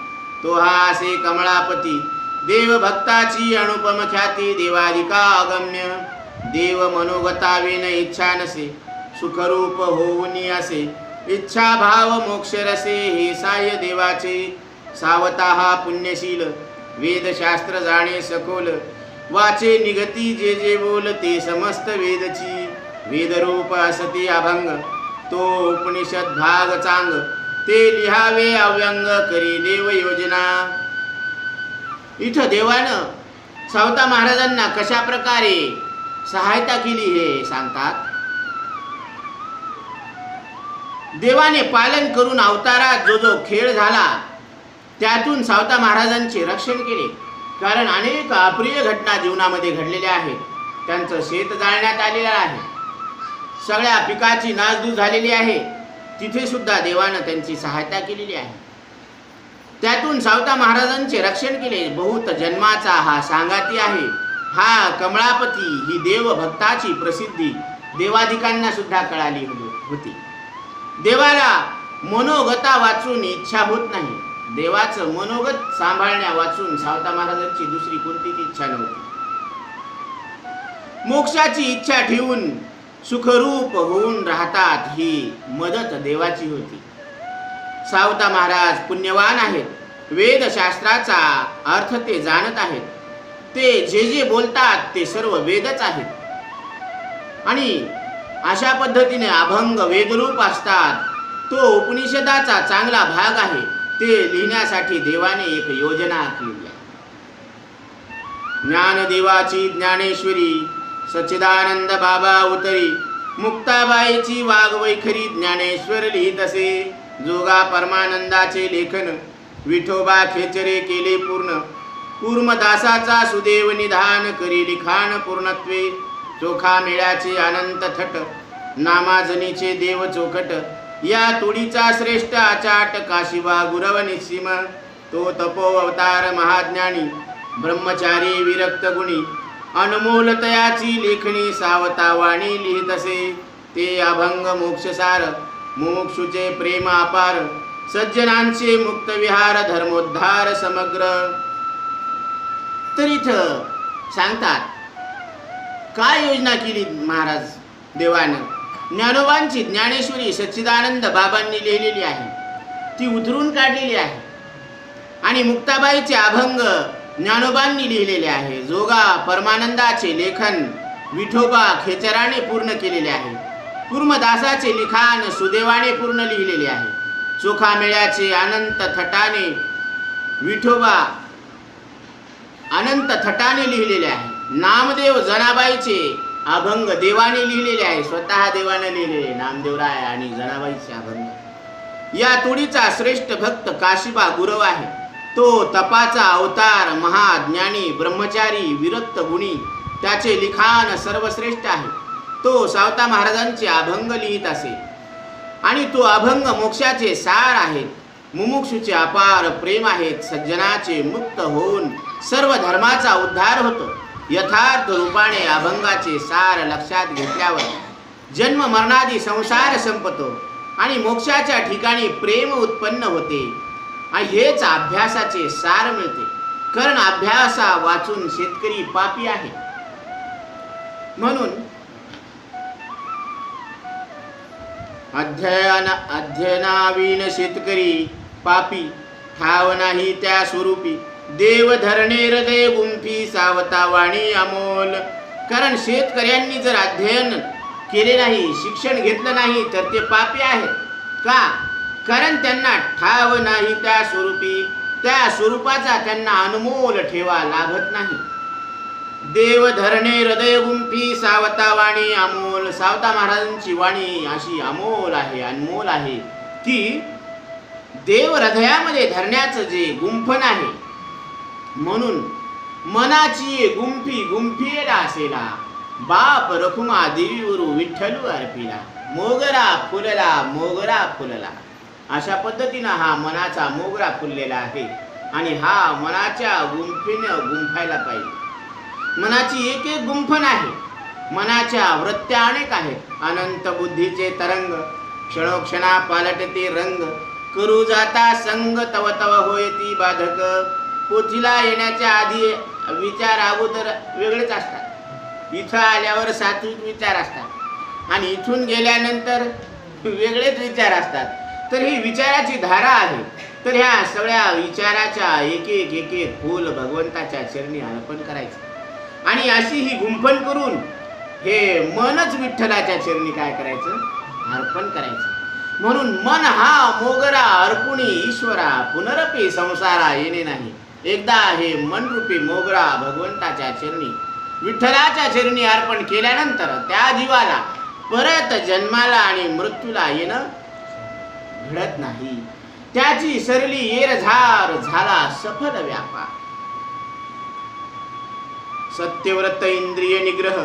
तो हा असे कमळापती देव भक्ताची अनुपम ख्याती देवाधिका अगम्य देव मनोगता विन इच्छा नसे सुखरूप होऊनी असे इच्छा भाव मोक्ष रसे हे साह्य देवाचे सावता हा पुण्यशील वेदशास्त्र जाणे सखोल वाचे निगती जे जे बोलते समस्त वेदची वेदरूप असती अभंग तो उपनिषद भाग चांग ते लिहावे अव्यंग करी देव योजना. इथं देवानं सावता महाराजांना कशा प्रकारे सहायता केली हे सांगतात. देवाने पालन करून अवतारात जो जो खेळ झाला त्यातून सावता महाराजांचे रक्षण केले. कारण अनेक अप्रिय घटना जीवनामध्ये घडलेल्या आहेत. त्यांचं शेत जाळण्यात आलेलं आहे. सगळ्या पिकाची नासधूस झालेली आहे. तिथे सुद्धा देवानं त्यांची सहायता केलेली आहे. त्यातून सावता महाराजांचे रक्षण केले. बहुत जन्माचा हा सांगाती आहे. हा कमळापती ही देव भक्ताची प्रसिद्धी देवाधिकांना सुद्धा कळाली होती. देवाला मनोगता वाचून इच्छा होत नाही. देवाचं मनोगत सांभाळण्या वाचून सावता महाराजांची दुसरी कोणतीच इच्छा नव्हती. मोक्षाची इच्छा ठेवून सुखरूप होऊन राहतात ही मदत देवाची होती. सावता महाराज पुण्यवान आहेत. वेदशास्त्राचा अर्थ ते जाणत आहेत. ते जे जे बोलतात ते सर्व वेदच आहेत आणि अशा पद्धतीने अभंग वेदरूप असतात. तो उपनिषदाचा चांगला भाग आहे. ते लिहिण्यासाठी देवाने एक योजना आखली आहे. ज्ञानदेवाची ज्ञानेश्वरी सच्चिदानंद बाबा उतरी, मुक्ताबाईची वाघवैखरी ज्ञानेश्वर लिहित असे. जोगा परमानंदाचे लेखन विठोबा खेचरे केले पूर्ण, कूर्मदासाचा सुदेव निधान करी लिखाण पूर्णत्वे. चोखा मेळ्याचे अनंत थट, नामाजनीचे देव चोखट. या तुडीचा श्रेष्ठ आचाट काशिबा गुरव निस्सीम. तो तपो अवतार महाज्ञानी ब्रह्मचारी विरक्त गुणी, अनमोल तयाची लेखणी सावता वाणी लिहित असे. ते अभंग मोक्षसार मोक्षुचे प्रेम अपार, सज्जनांचे मुक्त विहार धर्मोद्धार समग्र. तर इथं सांगतात काय योजना केली महाराज देवानं. ज्ञानोबांची ज्ञानेश्वरी सच्चिदानंद बाबांनी लिहिलेली आहे, ती उतरून काढलेली आहे. आणि मुक्ताबाईचे अभंग ज्ञानोबांनी लिहिलेले आहे. जोगा परमानंदाचे लेखन विठोबा खेचराने पूर्ण केलेले आहे. कूर्मदासाचे लिखाण सुदेवाने पूर्ण लिहिलेले आहे. चोखा मेळ्याचे अनंत थटाने विठोबा अनंत थटाने लिहिलेले आहे. नामदेव जनाबाईचे अभंग देवाने लिहिलेले आहे, स्वतः देवाने लिहिलेले नामदेवराय आणि जनाबाईचे अभंग. या तोडीचा श्रेष्ठ भक्त काशिबा गुरव आहे. तो तपाचा अवतार महाज्ञानी ब्रह्मचारी विरक्त गुणी, त्याचे लिखाण सर्वश्रेष्ठ आहे. तो सावता महाराजांचे अभंग लिहित असे आणि तो अभंग मोक्षाचे सार आहेत. मुमुक्षुचे अपार प्रेम आहेत. सज्जनाचे मुक्त होऊन सर्व धर्माचा उद्धार होतो. यथार्थ रूपाने अभंगाचे सार लक्षात घेतल्यावर जन्म मरणादी संसार संपतो आणि मोक्षाच्या ठिकाणी प्रेम उत्पन्न होते. आणि हेच अभ्यासाचे सार मिळते. कारण अभ्यासा वाचून शेतकरी पापी आहे. म्हणून अध्ययनाविन शेतकरी पापी, ठाव नाही त्या स्वरूपी. देव धरणे हृदय गुंफी, सावता वाणी अमोल. कारण शेतकऱ्यांनी जर अध्ययन केले नाही, शिक्षण घेतलं नाही तर ते पापी आहेत. का? कारण त्यांना ठाव नाही त्या स्वरूपी, त्या स्वरूपाचा त्यांना अनमोल ठेवा लाभत नाही. देव धरणे हृदय गुंफी, सावता वाणी अमोल. सावता महाराजांची वाणी अशी अमोल आहे, अनमोल आहे की देव हृदयामध्ये धरण्याचं जे गुंफन आहे. म्हणून मनाची गुंफी गुंफिला असेला, बाप रखुमा देवीवरू विठ्ठलू अर्पिला. मोगरा फुलला मोगरा फुलला. अशा पद्धतीनं हा मनाचा मोगरा फुललेला आहे आणि हा मनाच्या गुंफीनं गुंफायला पाहिजे. मनाची एक एक गुंफण आहे. मनाच्या वृत्त्या अनेक आहेत. अनंत बुद्धीचे तरंग, क्षणोक्षणा पालटते रंग. करू जाता संग तव तव होयती बाधक. पोथीला येण्याच्या आधी विचार अगोदर वेगळेच असतात. इथं आल्यावर सात्विक विचार असतात आणि इथून गेल्यानंतर वेगळेच विचार असतात. तर ही विचाराची धारा आहे. तर ह्या सगळ्या विचाराच्या एक एक एक एक फूल भगवंताच्या चरणी अर्पण करायचं आणि अशी ही गुंफण करून हे मनच विठ्ठलाच्या चरणी काय करायचं? अर्पण करायचं. म्हणून मन हा मोगरा अर्पुणी ईश्वरा, पुनरपी संसारा येणे नाही. एकदा हे मनरूपी मोगरा भगवंताच्या चरणी विठ्ठलाच्या चरणी अर्पण केल्यानंतर त्या जीवाला परत जन्माला आणि मृत्यूला येणं घडत नाही. त्याची सरली येरझार झाला सफल व्यापार. सत्यव्रत इंद्रिय निग्रह,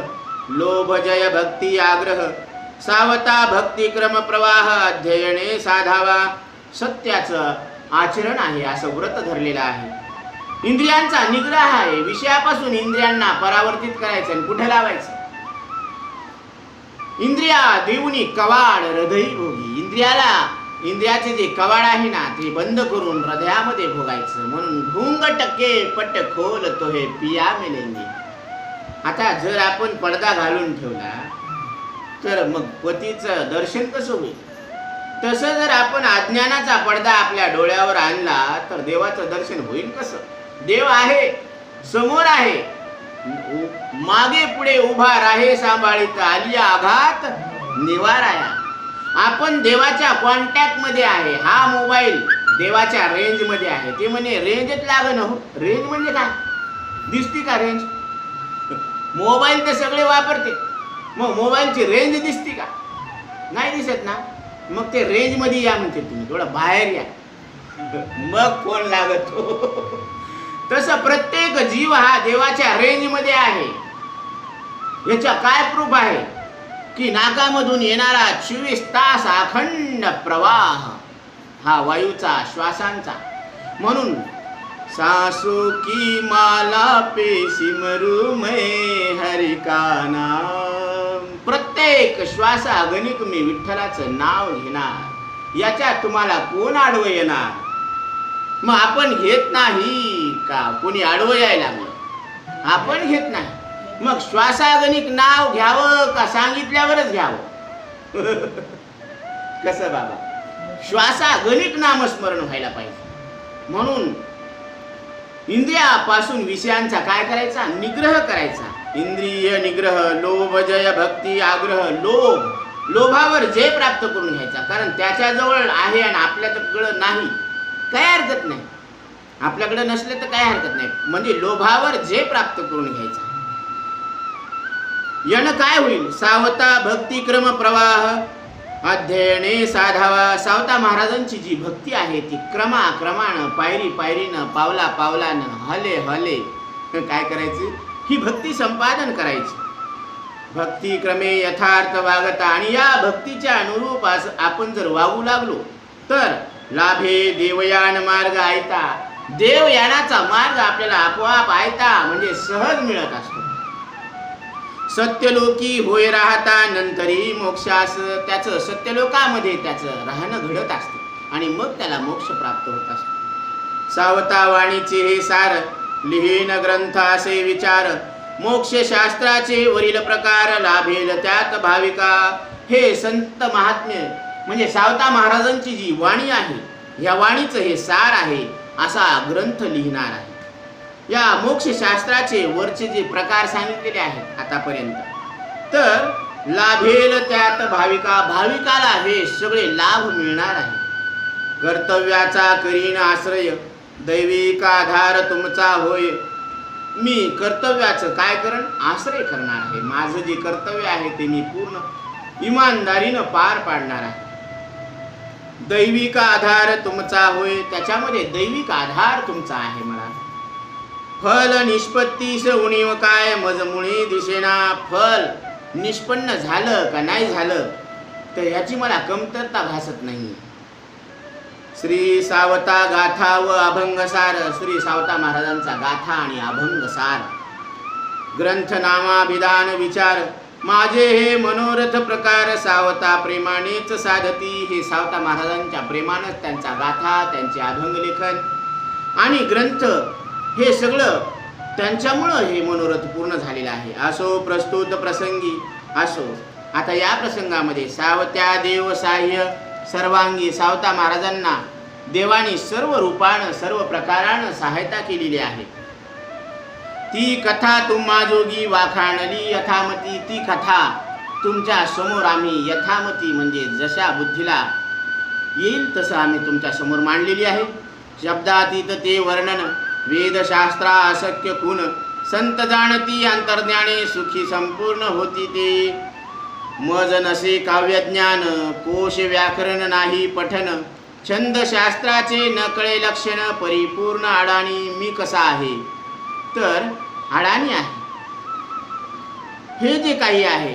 लोभ जय भक्ती आग्रह. सावता भक्ती क्रम प्रवाह, अध्ययने साधावा. सत्याचं आचरण आहे असं व्रत धरलेलं आहे. इंद्रियांचा निग्रह आहे. विषयापासून इंद्रियांना परावर्तित करायचं आणि कुठे लावायचं? इंद्रिया देऊनी कवाड हृदयी भोगी. इंद्रियाचे जे कवाड आहे ना ते बंद करून हृदयामध्ये भोगायचं. म्हणून भुंग टक्के पट खोल तो हे पिया मिलेंगे. आता जर आपण पडदा घालून ठेवला तर मग पतीचं दर्शन कसं होईल? तसं जर आपण अज्ञानाचा पडदा आपल्या डोळ्यावर आणला तर देवाचं दर्शन होईल कसं? देव आहे, समोर आहे, मागे पुढे उभा राहे सांभाळीत आलिया आघात निवाराया. आपण देवाच्या कॉन्टॅक्ट मध्ये आहे. हा मोबाईल देवाच्या रेंज मध्ये आहे. ते म्हणे रेंजच लागण हो. रेंज म्हणजे काय? दिसती का रेंज? मोबाईल तर सगळे वापरते, मग मोबाईलची रेंज दिसती का? नाही दिसत ना. मग ते रेंज मध्ये या म्हणते, तुम्ही थोडं बाहेर या, मग फोन लागतो. तसं प्रत्येक जीव हा देवाच्या रेंज मध्ये आहे. याचा काय प्रूफ आहे की नाकामधून येणारा 24 तास अखंड प्रवाह हा वायूचा, श्वासांचा. म्हणून सासू की माला पे सिमरू मैं हरि का नाम. प्रत्येक श्वासागणिक मी विठ्ठलाचं नाव घेणार. याच्यात तुम्हाला कोण आडवं येणार? मग आपण घेत नाही का? कोणी आडवं यायला लागलं, आपण घेत नाही. मग श्वासागणिक नाव घ्यावं का सांगितल्यावरच घ्यावं? कसं बाबा? श्वासागणिक नामस्मरण व्हायला पाहिजे. म्हणून इंद्रियापासून विषयांचा काय करायचा? निग्रह करायचा. इंद्रिय निग्रह, लोभ जय भक्ती आग्रह. लोभावर जय प्राप्त करून घ्यायचा, कारण त्याच्याजवळ आहे आणि आपल्याकडं नाही, काय हरकत नाही. आपल्याकडे नसले तर काय हरकत नाही. म्हणजे लोभावर जय प्राप्त करून घ्यायचा. यण काय होईल? सावता भक्ती क्रम प्रवाह अध्ययने साधावा. सावता महाराजांची जी भक्ती आहे ती क्रमाक्रमानं, पायरी पायरीनं, पावला पावलानं, हले हले काय करायची? ही भक्ती संपादन करायची. भक्ती क्रमे यथार्थ वागता. आणि या भक्तीच्या अनुरूप आपण जर वागू लागलो तर लाभे देवयान मार्ग आयता. देवयानाचा मार्ग आपल्याला आपोआप आयता म्हणजे सहज मिळत असतो. सत्यलोकी होय राहता नंतरी मोक्षास. त्याचं सत्यलोकामध्ये त्याचं राहणं घडत असतं आणि मग त्याला मोक्ष प्राप्त होत असतो. सावता वाणीचे हे सार लिहीन ग्रंथ असे विचार. मोक्ष शास्त्राचे वरील प्रकार लाभेल त्यात भाविका. हे संत महात्म्य म्हणजे सावता महाराजांची जी वाणी आहे, या वाणीचं हे सार आहे असा ग्रंथ लिहिणार आहे. या मोक्षशास्त्राचे वरचे जे प्रकार सांगितलेले आहेत आतापर्यंत, तर लाभेल त्यात भाविका. भाविकाला हे सगळे लाभ मिळणार आहे. कर्तव्याचा करीन आश्रय दैविक आधार तुमचा होय. मी कर्तव्याचं काय करण? आश्रय करणार आहे. माझं जे कर्तव्य आहे ते मी पूर्ण इमानदारीनं पार पाडणार आहे. दैविक आधार तुमचा होय. त्याच्यामध्ये दैविक आधार तुमचा आहे मला. फल निष्पत्तीस उणीव काय मजमुळी दिसेना. फल निष्पन्न झालं का नाही झालं तर याची मला कमतरता भासत नाही. श्री सावता गाथा व अभंगसार. श्री सावता महाराजांचा गाथा आणि अभंगसार ग्रंथ नामाभिधान विचार. माझे हे मनोरथ प्रकार सावता प्रेमानेच साधती. हे सावता महाराजांच्या प्रेमानच त्यांचा गाथा, त्यांचे अभंग लेखन आणि ग्रंथ हे सगळं त्यांच्यामुळं हे मनोरथ पूर्ण झालेलं आहे. असो प्रस्तुत प्रसंगी असो. आता या प्रसंगामध्ये सावत्या देव साह्य सर्वांगी. सावता महाराजांना देवाने सर्व रूपानं, सर्व प्रकारानं सहायता केलेली आहे. ती कथा तुम्हा जोगी वाखाणली यथामती. ती कथा तुमच्या समोर आम्ही यथामती म्हणजे जशा बुद्धीला येईल तसं आम्ही तुमच्या समोर मांडलेली आहे. शब्दातीत ते वर्णन वेदशास्त्रा अशक्य खून. संत जाणती अंतर्ज्ञाने सुखी संपूर्ण होती ते. मज नसे काव्यज्ञान कोश व्याकरण नाही पठन. छंद शास्त्राचे न कळे लक्षण परिपूर्ण अडाणी मी कसा आहे. तर अडाणी आहे. हे जे काही आहे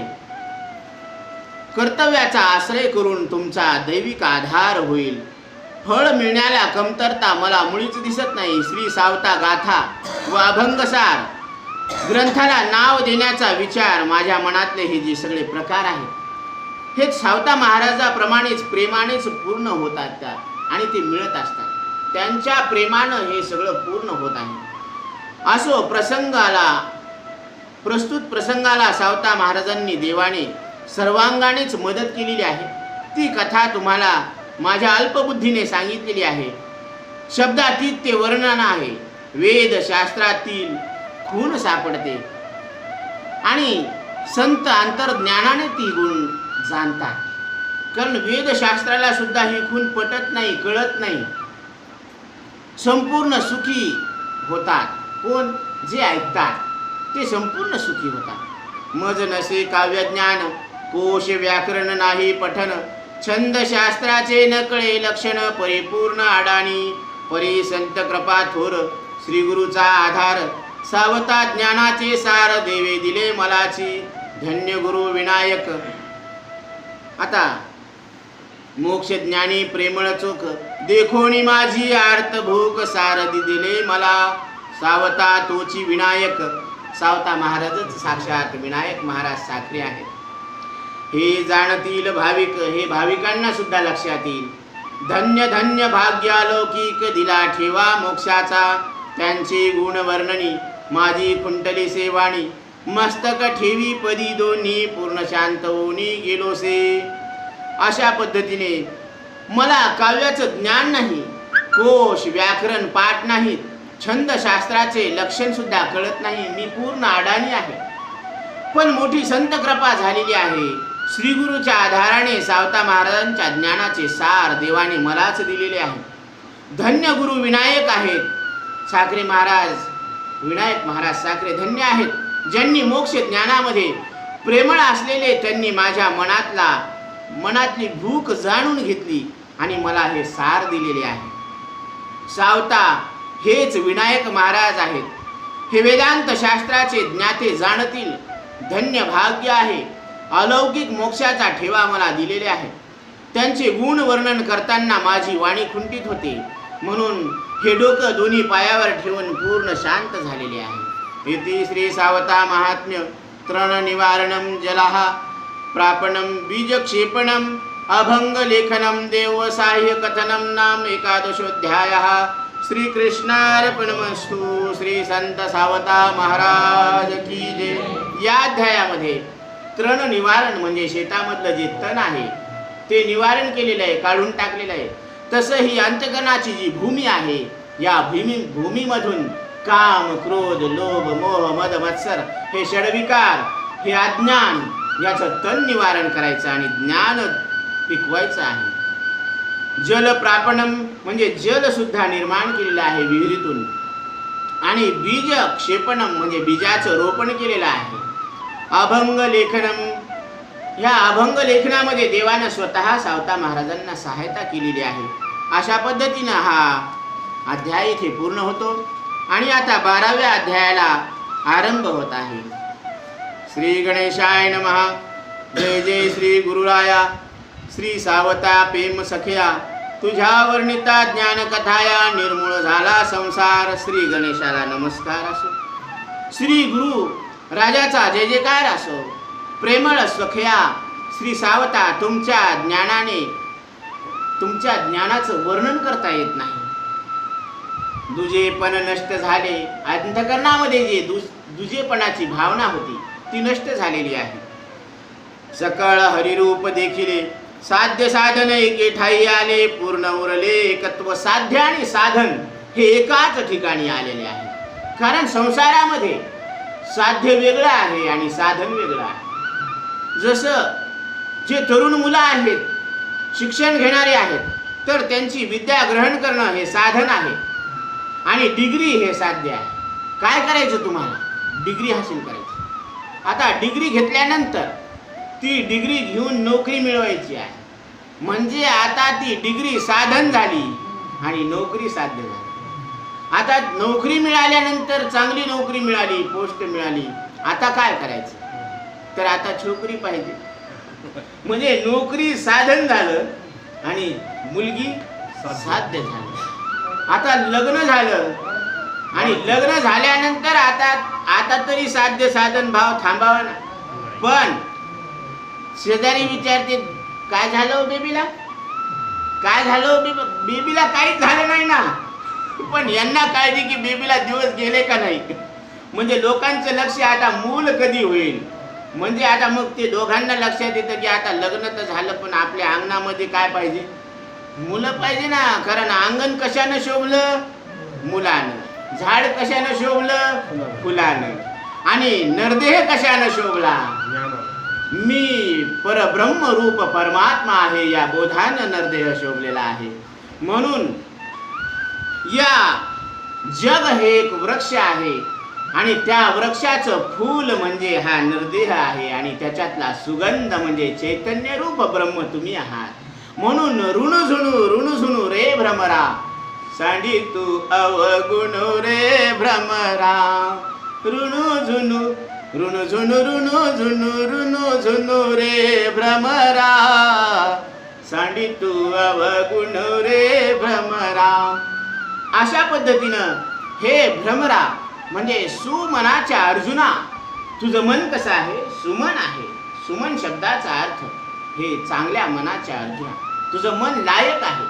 कर्तव्याचा आश्रय करून तुमचा दैविक आधार होईल. फळ मिळण्याला कमतरता मला मुळीच दिसत नाही. श्री सावता गाथा व अभंगसार ग्रंथाला नाव देण्याचा विचार माझ्या मनातले हे जे सगळे प्रकार आहेत हे सावता महाराजाप्रमाणेच प्रेमानेच पूर्ण होतात त्या आणि ते मिळत असतात. त्यांच्या प्रेमानं हे सगळं पूर्ण होत आहे. असो प्रस्तुत प्रसंगाला सावता महाराजांनी देवाने सर्वांगानेच मदत केलेली आहे. ती कथा तुम्हाला माझ्या अल्पबुद्धीने सांगितलेली आहे. शब्दातीत ते वर्णन आहे. वेद शास्त्रातील खूण सापडते. आणि संत अंतर्ज्ञानाने ती गुण जाणतात. कारण वेदशास्त्राला सुद्धा ही खूण पटत नाही, कळत नाही. संपूर्ण सुखी होतात कोण? जे ऐकतात ते संपूर्ण सुखी होतात. मज नसे काव्यज्ञान, कोश व्याकरण नाही पठन, छंद शास्त्राचे न कळे लक्षण, परिपूर्ण अडाणी परी संत कृपा थोर, श्री गुरुचा आधार सावता ज्ञानाचे सार, देवे दिले मलाची धन्य गुरु विनायक. आता मोक्ष ज्ञानी प्रेमळ चोख, देखोनी माझी आर्त भूक, सारथी दिले मला सावता तोची विनायक. सावता महाराजच साक्षात विनायक महाराज साखरे आहेत. हे जाणतील भाविक, हे भाविकांना सुद्धा लक्षात येईल. धन्य धन्य भाग्यालौकिक दिला ठेवा मोक्षाचा, त्यांचे गुण वर्णनी माझी कुंटली सेवाणी, मस्तक ठेवी पदी दोन्ही पूर्ण शांत होऊनी गेलोसे. अशा पद्धतीने मला काव्याचं ज्ञान नाही, कोश व्याकरण पाठ नाहीत, छंद शास्त्राचे लक्षण सुद्धा कळत नाही, मी पूर्ण अडाणी आहे. पण मोठी संत कृपा झालेली आहे. श्री गुरुच्या आधाराने सावता महाराजांच्या ज्ञानाचे सार देवाने मलाच दिलेले आहे. धन्य गुरु विनायक आहेत साखरे महाराज. विनायक महाराज साखरे धन्य आहेत, ज्यांनी मोक्ष ज्ञानामध्ये प्रेमळ असलेले त्यांनी माझ्या मनातली भूक जाणून घेतली आणि मला हे सार दिलेले आहे. सावता हेच विनायक महाराज आहेत. हे वेदांत शास्त्राचे ज्ञाते जाणतील धन्य भाग्य आहे. अलौकिक मोक्षाचा ठेवा मला दिलेले आहे. त्यांचे गुण वर्णन करताना माझी वाणी खुंटीत होते, म्हणून हे डोकं दोन्ही पायावर ठेवून पूर्ण शांत झालेले आहे. इति श्री सावता महात्म्य तृण निवारणम जलहा प्रापणम बीजक्षेपणम अभंग लेखनम देव साह्य कथनम नाम एकादशोध्यायः. श्री कृष्णार्पणमस्तु. श्री संत सावता महाराज की जय. या अध्यायामध्ये तृण निवारण म्हणजे शेतामधलं जे तण आहे ते निवारण केलेलं आहे, काढून टाकलेलं आहे. तसं ही अंतकरणाची जी भूमी आहे, या भूमीमधून काम क्रोध लोभ मोह मद मत्सर हे षडविकार, हे अज्ञान, याचं तण निवारण करायचं आणि ज्ञान पिकवायचं आहे. जल प्रापणम म्हणजे जल सुद्धा निर्माण केलेलं आहे विहिरीतून, आणि बीज क्षेपणम म्हणजे बीजाचं रोपण केलेलं आहे. अभंग लेखनम, ह्या अभंग लेखनामध्ये देवानं स्वतः सावता महाराजांना सहायता केलेली आहे. अशा पद्धतीनं हा अध्याय इथे पूर्ण होतो आणि आता 12व्या अध्यायाला आरंभ होत आहे. श्री गणेशाय नमः. जय जय श्री गुरुराया. श्री सावता प्रेम सखया, तुझ्या वर्णिता ज्ञान कथाया निर्मूळ झाला संसार. श्री गणेशाला नमस्कार असो. श्री गुरु राजाचा जय जयकार असो. प्रेमळ सखया श्री सावता, तुमच्या ज्ञानाने तुमच्या ज्ञानाचं वर्णन करता येत नाही. दुजेपण नष्ट झाले. अंतकरणामध्ये जे दुजेपणाची भावना होती ती नष्ट झालेली आहे. सकळ हरिरूप देखिले, साध्य साधन एके ठाई आले. पूर्ण उरले एकत्व, साध्य आणि साधन हे एकाच ठिकाणी आलेले आहे. कारण संसारामध्ये साध्य वेगळं आहे आणि साधन वेगळं आहे. जसं जे तरुण मुलं आहेत, शिक्षण घेणारे आहेत, तर त्यांची विद्या ग्रहण करणं हे साधन आहे आणि डिग्री हे साध्य आहे. काय करायचं तुम्हाला? डिग्री हासिल करायची. आता डिग्री घेतल्यानंतर ती डिग्री घेऊन नोकरी मिळवायची आहे. म्हणजे आता ती डिग्री साधन झाली आणि नोकरी साध्य झाली. आता नोकरी मिळाल्यानंतर चांगली नोकरी मिळाली, पोस्ट मिळाली, आता काय करायचं? तर आता छोकरी पाहिजे. म्हणजे नोकरी साधन झालं आणि मुलगी साध्य झाली. आता लग्न झालं आणि लग्न झाल्यानंतर आता तरी साध्य साधन भाव थांबावा ना. पण शेजारी विचारते, काय झालं बेबीला? काय झालं बेबीला? काहीच झालं नाही ना. पण यांना काळजी की बेबीला दिवस गेले का नाही. म्हणजे लोकांचं लक्ष आता मूल कधी होईल. म्हणजे आता मग ते दोघांना लक्षात येतं की आता लग्न तर झालं, पण आपल्या अंगणामध्ये काय पाहिजे? मुलं पाहिजे ना. कारण अंगण कशानं शोभलं? मुलानं. झाड कशानं शोभलं? फुलानं. आणि नरदेह कशानं शोभला? मी परब्रह्म रूप परमात्मा आहे या बोधानं नरदेह शोभलेला आहे. म्हणून या जग हे एक वृक्ष आहे आणि त्या वृक्षाचं फूल म्हणजे हा नरदेह आहे आणि त्याच्यातला सुगंध म्हणजे चैतन्य रूप ब्रह्म तुम्ही आहात. म्हणून ऋणझुणू रे भ्रमरा, सांडी तू अवगुण रे भ्रमरा. ऋणझुणू रे भ्रमरा, सांडी तू अवगुण रे भ्रमरा. अशा पद्धतीनं हे भ्रमरा म्हणजे सुमनाच्या अर्जुना, तुझं मन कसं आहे? सुमन आहे. सुमन शब्दाचा अर्थ हे चांगल्या मनाच्या अर्जुना, तुझं मन लायक आहे.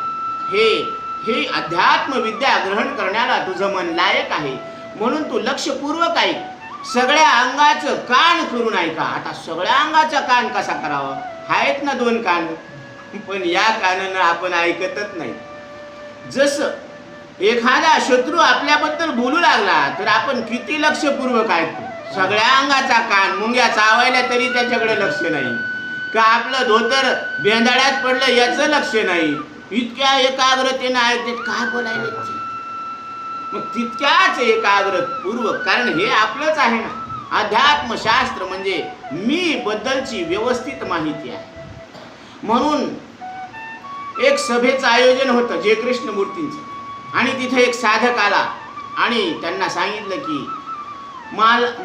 हे अध्यात्म विद्या ग्रहण करण्याला तुझं मन लायक आहे. म्हणून तू लक्षपूर्वक ऐक. सगळ्या अंगाचं कान करून ऐका. आता सगळ्या अंगाचा कान कसा करावा? आहेत ना 2 कान, पण या कानानं आपण ऐकतच नाही. जसं एखादा शत्रू आपल्याबद्दल बोलू लागला तर आपण किती लक्षपूर्वक ऐकतो. सगळ्या अंगाचा कान, मुंग्या चावायला तरी त्याच्याकडे लक्ष नाही का? आपलं धोतर बेंदाळ्यात पडलं याचं लक्ष नाही. इतक्या एकाग्रतेनं ऐकते काय बोलायला. मग तितक्याच एकाग्रपूर्वक, कारण हे आपलंच आहे ना. अध्यात्मशास्त्र म्हणजे मी बद्दलची व्यवस्थित माहिती आहे. म्हणून एक सभेचं आयोजन होतं जय कृष्ण मूर्तींचं आणि तिथे एक साधक आला आणि त्यांना सांगितलं की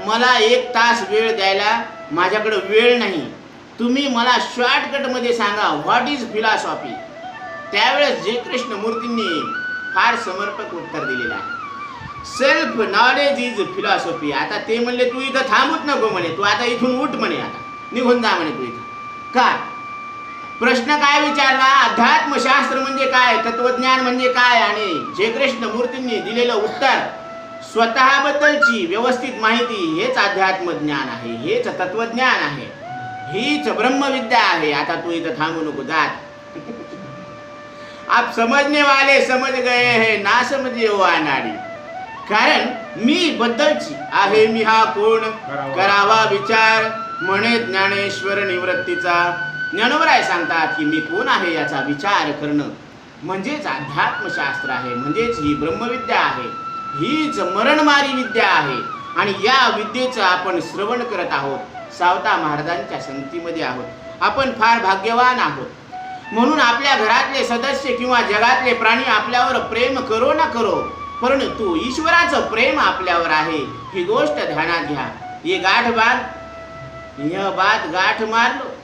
मला 1 तास वेळ द्यायला माझ्याकडे वेळ नाही. तुम्ही मला शॉर्टकटमध्ये सांगा व्हॉट इज फिलॉसॉफी. त्यावेळेस जय कृष्ण मूर्तींनी फार समर्पक उत्तर दिलेलं आहे. Self knowledge is philosophy. आता ते म्हणले तू इथं थांबूच नको म्हणे, तू आता इथून उठ म्हणे, आता निघून जा म्हणे तू इथं. काय प्रश्न काय विचारला? अध्यात्मशास्त्र म्हणजे काय, तत्वज्ञान म्हणजे काय? आणि जय कृष्ण मूर्तींनी दिलेलं उत्तर स्वतःबद्दलची व्यवस्थित माहिती हेच अध्यात्म ज्ञान आहे, हेच तत्वज्ञान आहे, हीच ब्रह्मविद्या आहे. आता तू इथं थांबू नको, जात. आप समजने वाले समज गए हैं, ना समजे हो अनाडी. कारण मी बद्दलची आहे मी हा कोण, करावा विचार म्हणे ज्ञानेश्वर निवृत्तीचा. ज्ञानोबराय सांगतात की मी कोण आहे याचा विचार करणं म्हणजेच अध्यात्मशास्त्र आहे, म्हणजेच ही ब्रह्मविद्या आहे, हीच मरणमारी विद्या आहे. आणि या विद्येचं आपण श्रवण करत आहोत, सावता महाराजांच्या संगतीमध्ये आहोत. आपण फार भाग्यवान आहोत. म्हणून आपल्या घरातले सदस्य किंवा जगातले प्राणी आपल्यावर प्रेम करो ना करो, परंतु ईश्वराचं प्रेम आपल्यावर आहे ही गोष्ट ध्यानात घ्या. ये गाठ बांध, यह बात गाठ मारलो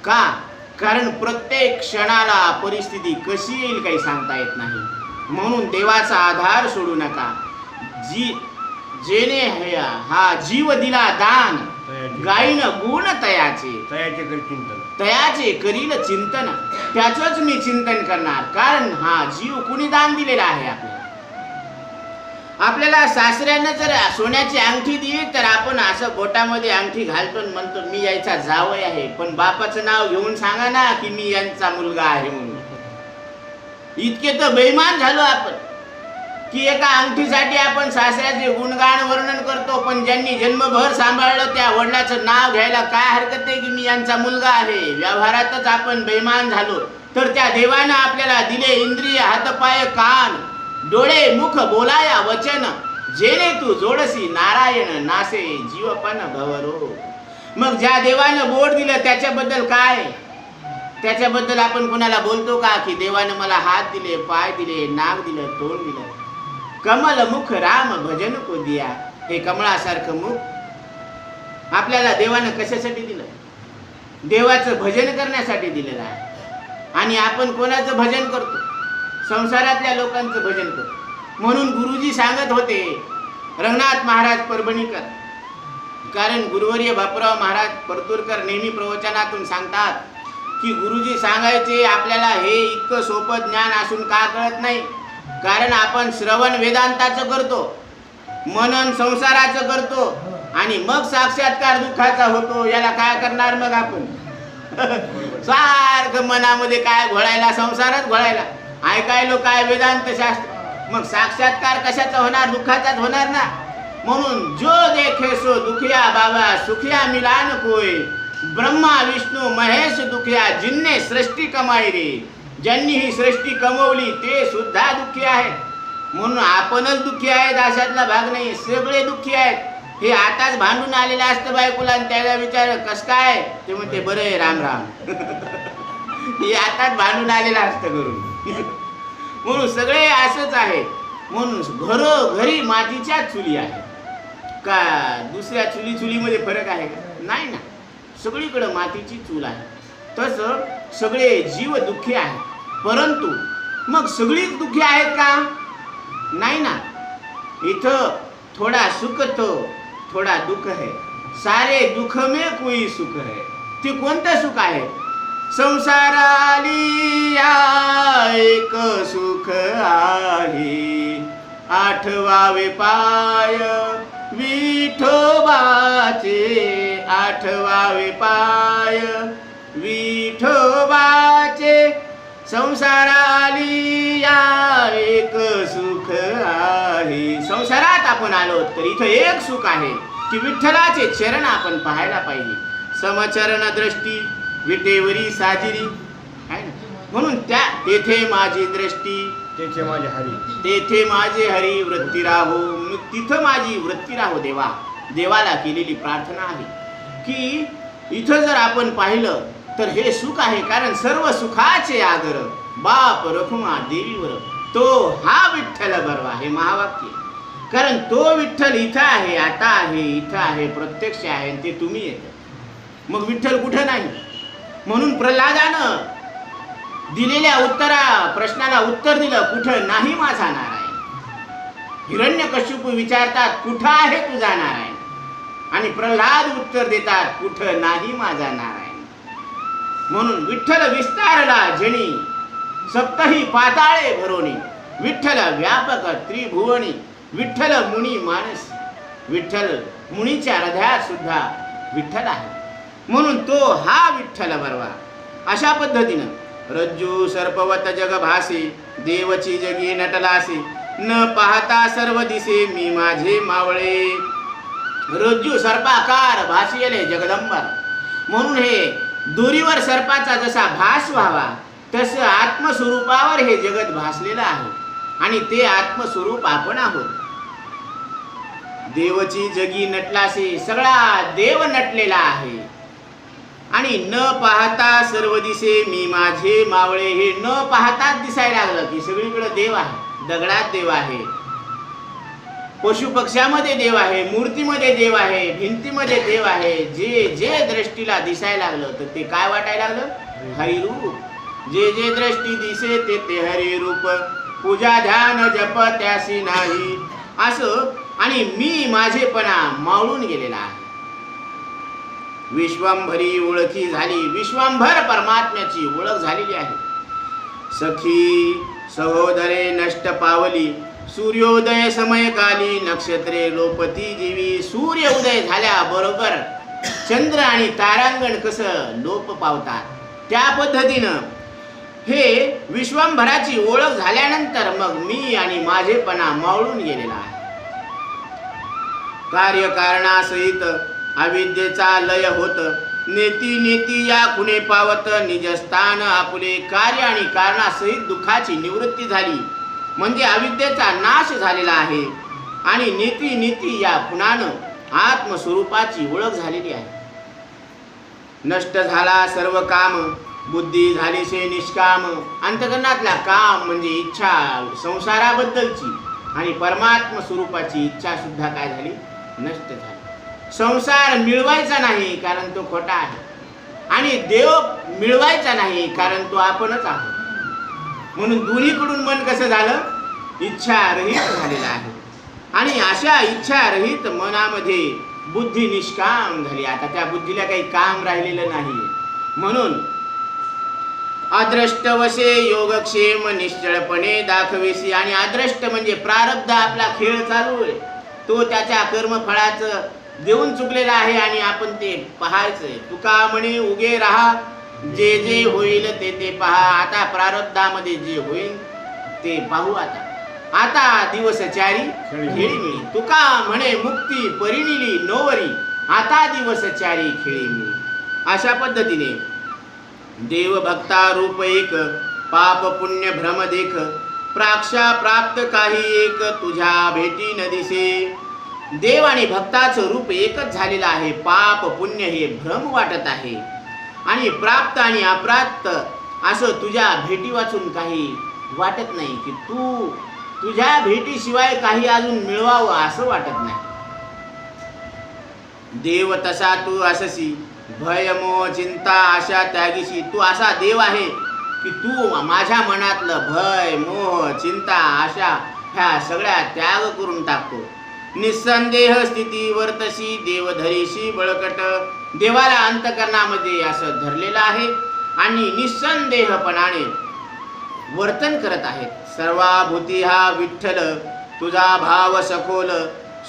का? कारण प्रत्येक क्षणाला परिस्थिती कशी येईल काही सांगता येत नाही. म्हणून देवाचा आधार सोडू नका. जेने हा जीव दिला दान, गायीन गुण तयाचे करील चिंतन. त्याचंच मी चिंतन करणार, कारण हा जीव कुणी दान दिलेला आहे आपल्याला. सासऱ्यानं जर सोन्याची अंगठी दिली तर आपण असं बोटामध्ये अंगठी घालतो आणि म्हणतो मी याचा जावई आहे, पण बापाचं नाव घेऊन सांगा ना की मी यांचा मुलगा आहे म्हणून. इतके तर बेईमान झालो आपण की एका अंगठीसाठी आपण सासऱ्याचे गुणगान वर्णन करतो, पण ज्यांनी जन्मभर सांभाळलं त्या वडिलाचं नाव घ्यायला काय हरकत आहे की मी यांचा मुलगा आहे. व्यवहारातच आपण बेईमान झालो. तर त्या देवानं आपल्याला दिले इंद्रिय, हातपाय, कान, डोळे, मुख, बोलाया वचन, जेणे तू जोडसी नारायण नासे जीवपन भवरो. मग ज्या देवानं बोट दिलं त्याच्याबद्दल काय? त्याच्याबद्दल आपण कोणाला बोलतो का की देवानं मला हात दिले, पाय दिले, नाक दिलं, तोंड दिलं. कमल मुख राम भजन को दिया. हे कमळासारखं मुख आपल्याला देवानं कशासाठी दिलं? देवाचं भजन करण्यासाठी दिलेलं आहे. आणि आपण कोणाचं भजन करतो? संसारातल्या लोकांचं भजन करतो. म्हणून गुरुजी सांगत होते, रंगनाथ महाराज परभणीकर, कारण गुरुवर्य बापूराव महाराज परतूरकर नेहमी प्रवचनातून सांगतात की गुरुजी सांगायचे आपल्याला हे इतकं सोपं ज्ञान असून का कळत नाही? कारण आपण श्रवण वेदांताचं करतो, मनन संसाराचं करतो आणि मग साक्षात्कार दुःखाचा होतो. याला काय करणार मग आपण? सारखं मनामध्ये काय घोळायला? संसारच घोळायला. ऐकायलो काय? वेदांत शास्त्र. मग साक्षात्कार कशाचा होणार? दुःखाचाच होणार ना. म्हणून जो देखे सो दुखिया बाबा सुखिया मिलान कोय, ब्रह्मा विष्णू महेश दुखिया जिनने सृष्टी कमाई रे, ज्यांनी ही सृष्टी कमवली ते सुद्धा दुःखी आहेत. म्हणून आपणच दुःखी आहेत अशातला भाग नाही, सगळे दुःखी आहेत. हे आताच भांडून आलेलं असतं बायकोला आणि त्याला विचार कस काय, ते म्हणते बरं आहे राम राम. हे आताच भांडून आलेलं असतं घरून. म्हणून सगळे असंच आहे. म्हणून घरोघरी मातीच्या चुली आहे का, दुसऱ्या चुलीमध्ये फरक आहे का? नाही ना, सगळीकडे मातीची चूल आहे. तसं सगळे जीव दुःखी आहेत. परंतु मग सगळीच दुःखी आहेत का? नाही ना. इथं थोडा सुख तो थोडा दुःख है, सारे दुःख में कोई सुख है. ते कोणतं सुख आहे? संसाराली एक सुख आहे, आठवावे पाय विठोबाचे, आठवावे पाय विठोबाचे. संसाराली एक सुख आहे. संसारात आपण आलो तर इथं एक सुख आहे की विठ्ठलाचे चरण आपण पाहायला पाहिजे. समचरण दृष्टी विटेवरी साजिरी आहे ना. म्हणून त्या तेथे माझी दृष्टी तेथे माझे हरी, तेथे माझे हरी वृत्ती राहो. तिथं माझी वृत्ती राहो. देवाला केलेली प्रार्थना आहे की इथं जर आपण पाहिलं तर हे सुख आहे. कारण सर्व सुखाचे आदर बाप रखुमा देवीवर, तो हा विठ्ठल बरवा, हे महावाक्य. कारण तो विठ्ठल इथं आहे, आता आहे, इथं आहे, प्रत्यक्ष आहे, ते तुम्ही येत. मग विठ्ठल कुठं नाही. म्हणून प्रल्हादानं दिलेल्या प्रश्नाला उत्तर दिलं, कुठं नाही माझा नारायण. हिरण्यकश्यप विचारतात कुठं आहे तुझा नारायण, आणि प्रल्हाद उत्तर देतात कुठं नाही माझा नारायण. म्हणून विठ्ठल विस्तारला जणी सप्तही पाताळे भरोनी, विठ्ठल व्यापक त्रिभुवनी, विठ्ठल मुनी मानस. विठ्ठल मुनीच्या हृदयात सुद्धा विठ्ठल आहे. म्हणून तो हा विठ्ठल बरवा. अशा पद्धतीनं रज्जू सर्पवत जग भासे, देवची जगी नटलासे, न पाहता सर्व दिसे मी माझे मावळे. रज्जू सर्पाकार भासियले जगदंबर. म्हणून हे दोरीवर सर्पाचा जसा भास व्हावा तसं आत्मस्वरूपावर हे जगत भासलेलं आहे, आणि ते आत्मस्वरूप आपण आहोत. देवची जगी नटलासे, सगळा देव नटलेला आहे. आणि न पाहता सर्व दिसे मी माझे मावळे. हे न पाहताच दिसायला लागलं की सगळीकडे देव आहे. दगडात देव आहे, पशु पक्ष्यामध्ये देव आहे, मूर्तीमध्ये देव आहे, भिंतीमध्ये देव आहे. जे जे दृष्टीला दिसायला लागलं तर ते काय वाटायला लागलं? हरिरूप. जे जे दृष्टी दिसे ते ते हरिरूप. पूजा ध्यान जप त्यासी नाही असं. आणि मी माझेपणा मावळून गेलेला आहे. विश्वंभरी ओळखी झाली. विश्वंभर परमात्म्याची ओळख झालेली आहे. सखी सहोदरे नष्ट पावली, सूर्योदय समयकाली नक्षत्रे लोपती जीवी. सूर्य उदय झाल्याबरोबर चंद्र आणि तारांगण कसं लोप पावतात, त्या पद्धतीनं हे विश्वंभराची ओळख झाल्यानंतर मग मी आणि माझेपणा मावळून गेलेला आहे. कार्यकारणासहित अविद्येचा लय होत, नेती नेती या खुणे पावत, निजस्थान आपुले. कार्य आणि कारणासहित दुःखाची निवृत्ती झाली म्हणजे अविद्येचा नाश झालेला आहे, आणि नीती नीती या खुणानं आत्मस्वरूपाची ओळख झालेली आहे. नष्ट झाला सर्व काम, बुद्धी झालीसे निष्काम. अंतकरणातला काम म्हणजे इच्छा संसाराबद्दलची, आणि परमात्म स्वरूपाची इच्छा सुद्धा काय झाली? नष्ट झाली. संसार मिळवायचा नाही कारण तो खोटा आहे, आणि देव मिळवायचा नाही कारण तो आपणच आहोत. म्हणून दोन्हीकडून मन कसं झालं? इच्छारहित झालेलं आहे. आणि अशा इच्छारहित मनामध्ये बुद्धी निष्काम झाली. आता त्या बुद्धीला काही काम राहिलेलं नाही. म्हणून अदृष्ट वशे योगक्षेम निश्चळपणे दाखवेसी. आणि अदृष्ट म्हणजे प्रारब्ध आपला खेळ चालू आहे, तो त्याच्या कर्मफळाचं देऊन चुकलेला आहे, आणि आपण ते पाहायचंय. तुका म्हणे उगे राहा, जे जे होईल ते ते पहा. आता प्रारब्धामध्ये जे होईल ते पाहू. आता आता दिवस चारी खेळी मिळी. तुका म्हणे मुक्ती परिणिली नोवरी, आता दिवस चारी खेळी मिळी. अशा पद्धतीने देव भक्ता रूप एक, पाप पुण्य भ्रम देख, प्राक्षा प्राप्त काही एक, तुझ्या भेटी न दिसे. देव आणि भक्ताचं रूप एकच झालेलं आहे. पाप पुण्य हे भ्रम वाटत आहे आणि प्राप्त आणि अप्राप्त असं तुझ्या भेटी वाचून काही वाटत नाही, की तुझ्या भेटीशिवाय काही अजून मिळवावं असं वाटत नाही. देव तसा तू अससी, भय मोह चिंता आशा त्यागीशी. तू असा देव आहे की तू माझ्या मनातलं भय मोह चिंता आशा ह्या सगळ्या त्याग करून टाकतो. निसंदेह स्थिती वर्तशी देवधरीशी बळकट. देवाला अंतकरणामध्ये असं धरलेलं आहे आणि निसंदेहपणाने वर्तन करत आहेत. सर्वाभूती हा विठ्ठल, तुझा भाव सखोल,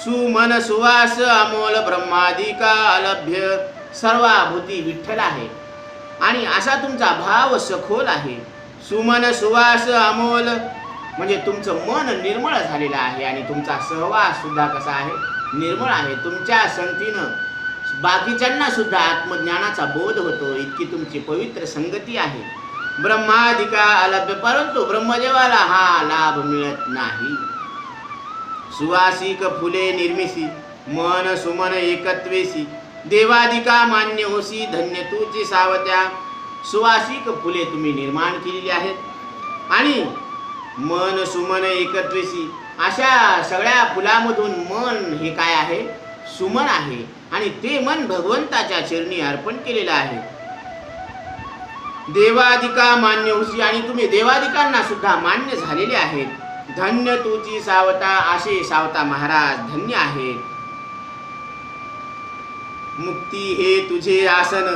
सुमन सुवास अमोल ब्रह्मादिका अलभ्य. सर्वाभूती विठ्ठल आहे आणि असा तुमचा भाव सखोल आहे. सुमन सुवास अमोल म्हणजे तुमचं मन निर्मळ झालेलं आहे आणि तुमचा सहवास सुद्धा कसा आहे, निर्मळ आहे. तुमच्या संगतीनं बाकीच्यांना सुद्धा आत्मज्ञानाचा बोध होतो, इतकी तुमची पवित्र संगती आहे. ब्रह्मादिका अलभ्य, परंतु ब्रह्मदेवाला हा लाभ मिळत नाही. सुवासिक फुले निर्मिसी, मन सुमन एकत्वेसी, देवादिका मान्य होसी, धन्य तुची सावत्या. सुवासिक फुले तुम्ही निर्माण केलेली आहेत आणि मन सुमन एकत्वेसी, अशा सगळ्या फुलामधून मन हे काय आहे, सुमन आहे आणि ते मन भगवंताच्या चरणी अर्पण केलेलं आहे. देवादिका मान्य होसी, आणि तुम्ही देवादिकांना सुद्धा मान्य झालेले आहेत. धन्य तुझी सावता, असे सावता महाराज धन्य आहेत. मुक्ती हे तुझे आसन,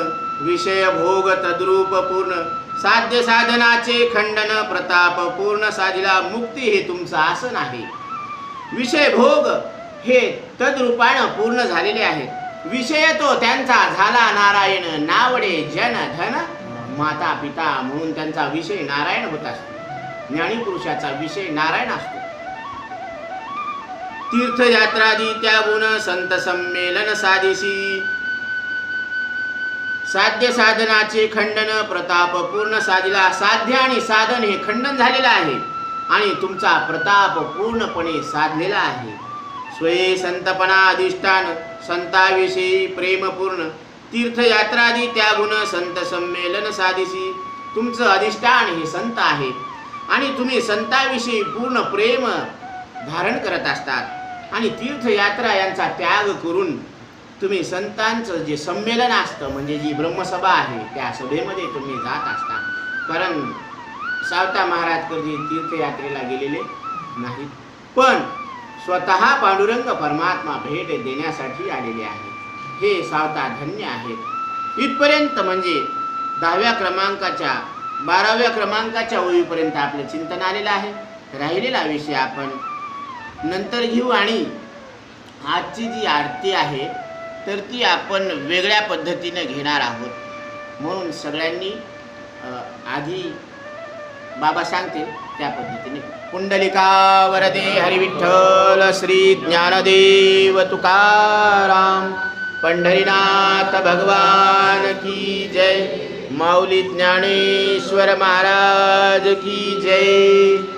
विषय भोग तद्रूप पूर्ण, साध्य साधनाचे खंडन प्रताप पूर्ण साधिला. मुक्ती हे तुमचं आसन आहे. विषय भोग हे तद्रूपानं पूर्ण झालेले आहेत. विषय तो त्यांचा झाला नारायण, नावडे जन धन माता पिता, म्हणून त्यांचा विषय नारायण होत असतो. ज्ञानीपुरुषाचा विषय नारायण असतो. तीर्थयात्रादी त्या गुण संत संमेलन साधिसी, साध्य साधनाचे खंडन प्रताप पूर्ण साधिला. साध्य आणि साधन हे खंडन झालेलं आहे आणि तुमचा प्रताप पूर्णपणे साधलेला आहे. स्वये संतपणा अधिष्ठान, संताविषयी प्रेमपूर्ण, तीर्थयात्रादी त्या गुण संत संमेलन साधिसी. तुमचं अधिष्ठान हे संत आहे आणि तुम्ही संताविषयी पूर्ण प्रेम धारण करत असतात आणि तीर्थयात्रा यांचा त्याग करून तुम्ही संतांचं जे संमेलन असतं, म्हणजे जी ब्रह्मसभा आहे, त्या सभेमध्ये तुम्ही जात असता. कारण सावता महाराज कधी तीर्थयात्रेला गेलेले नाहीत, पण स्वतः पांडुरंग परमात्मा भेट देण्यासाठी आलेले आहे. हे सावता धन्य आहेत. इथपर्यंत म्हणजे 10व्या क्रमांकाच्या 12व्या क्रमांकाच्या ओळीपर्यंत आपलं चिंतन आलेलं आहे. राहिलेला विषय आपण नंतर घेऊ आणि आजची जी आरती आहे तर ती आपण वेगळ्या पद्धतीने घेणार आहोत. म्हणून सगळ्यांनी आधी बाबा सांगतील त्या पद्धतीने. पुंडलिका वरदे हरी विठ्ठल श्री ज्ञानदेव तुकाराम, पंढरीनाथ भगवान की जय, माऊली ज्ञानेश्वर महाराज की जय.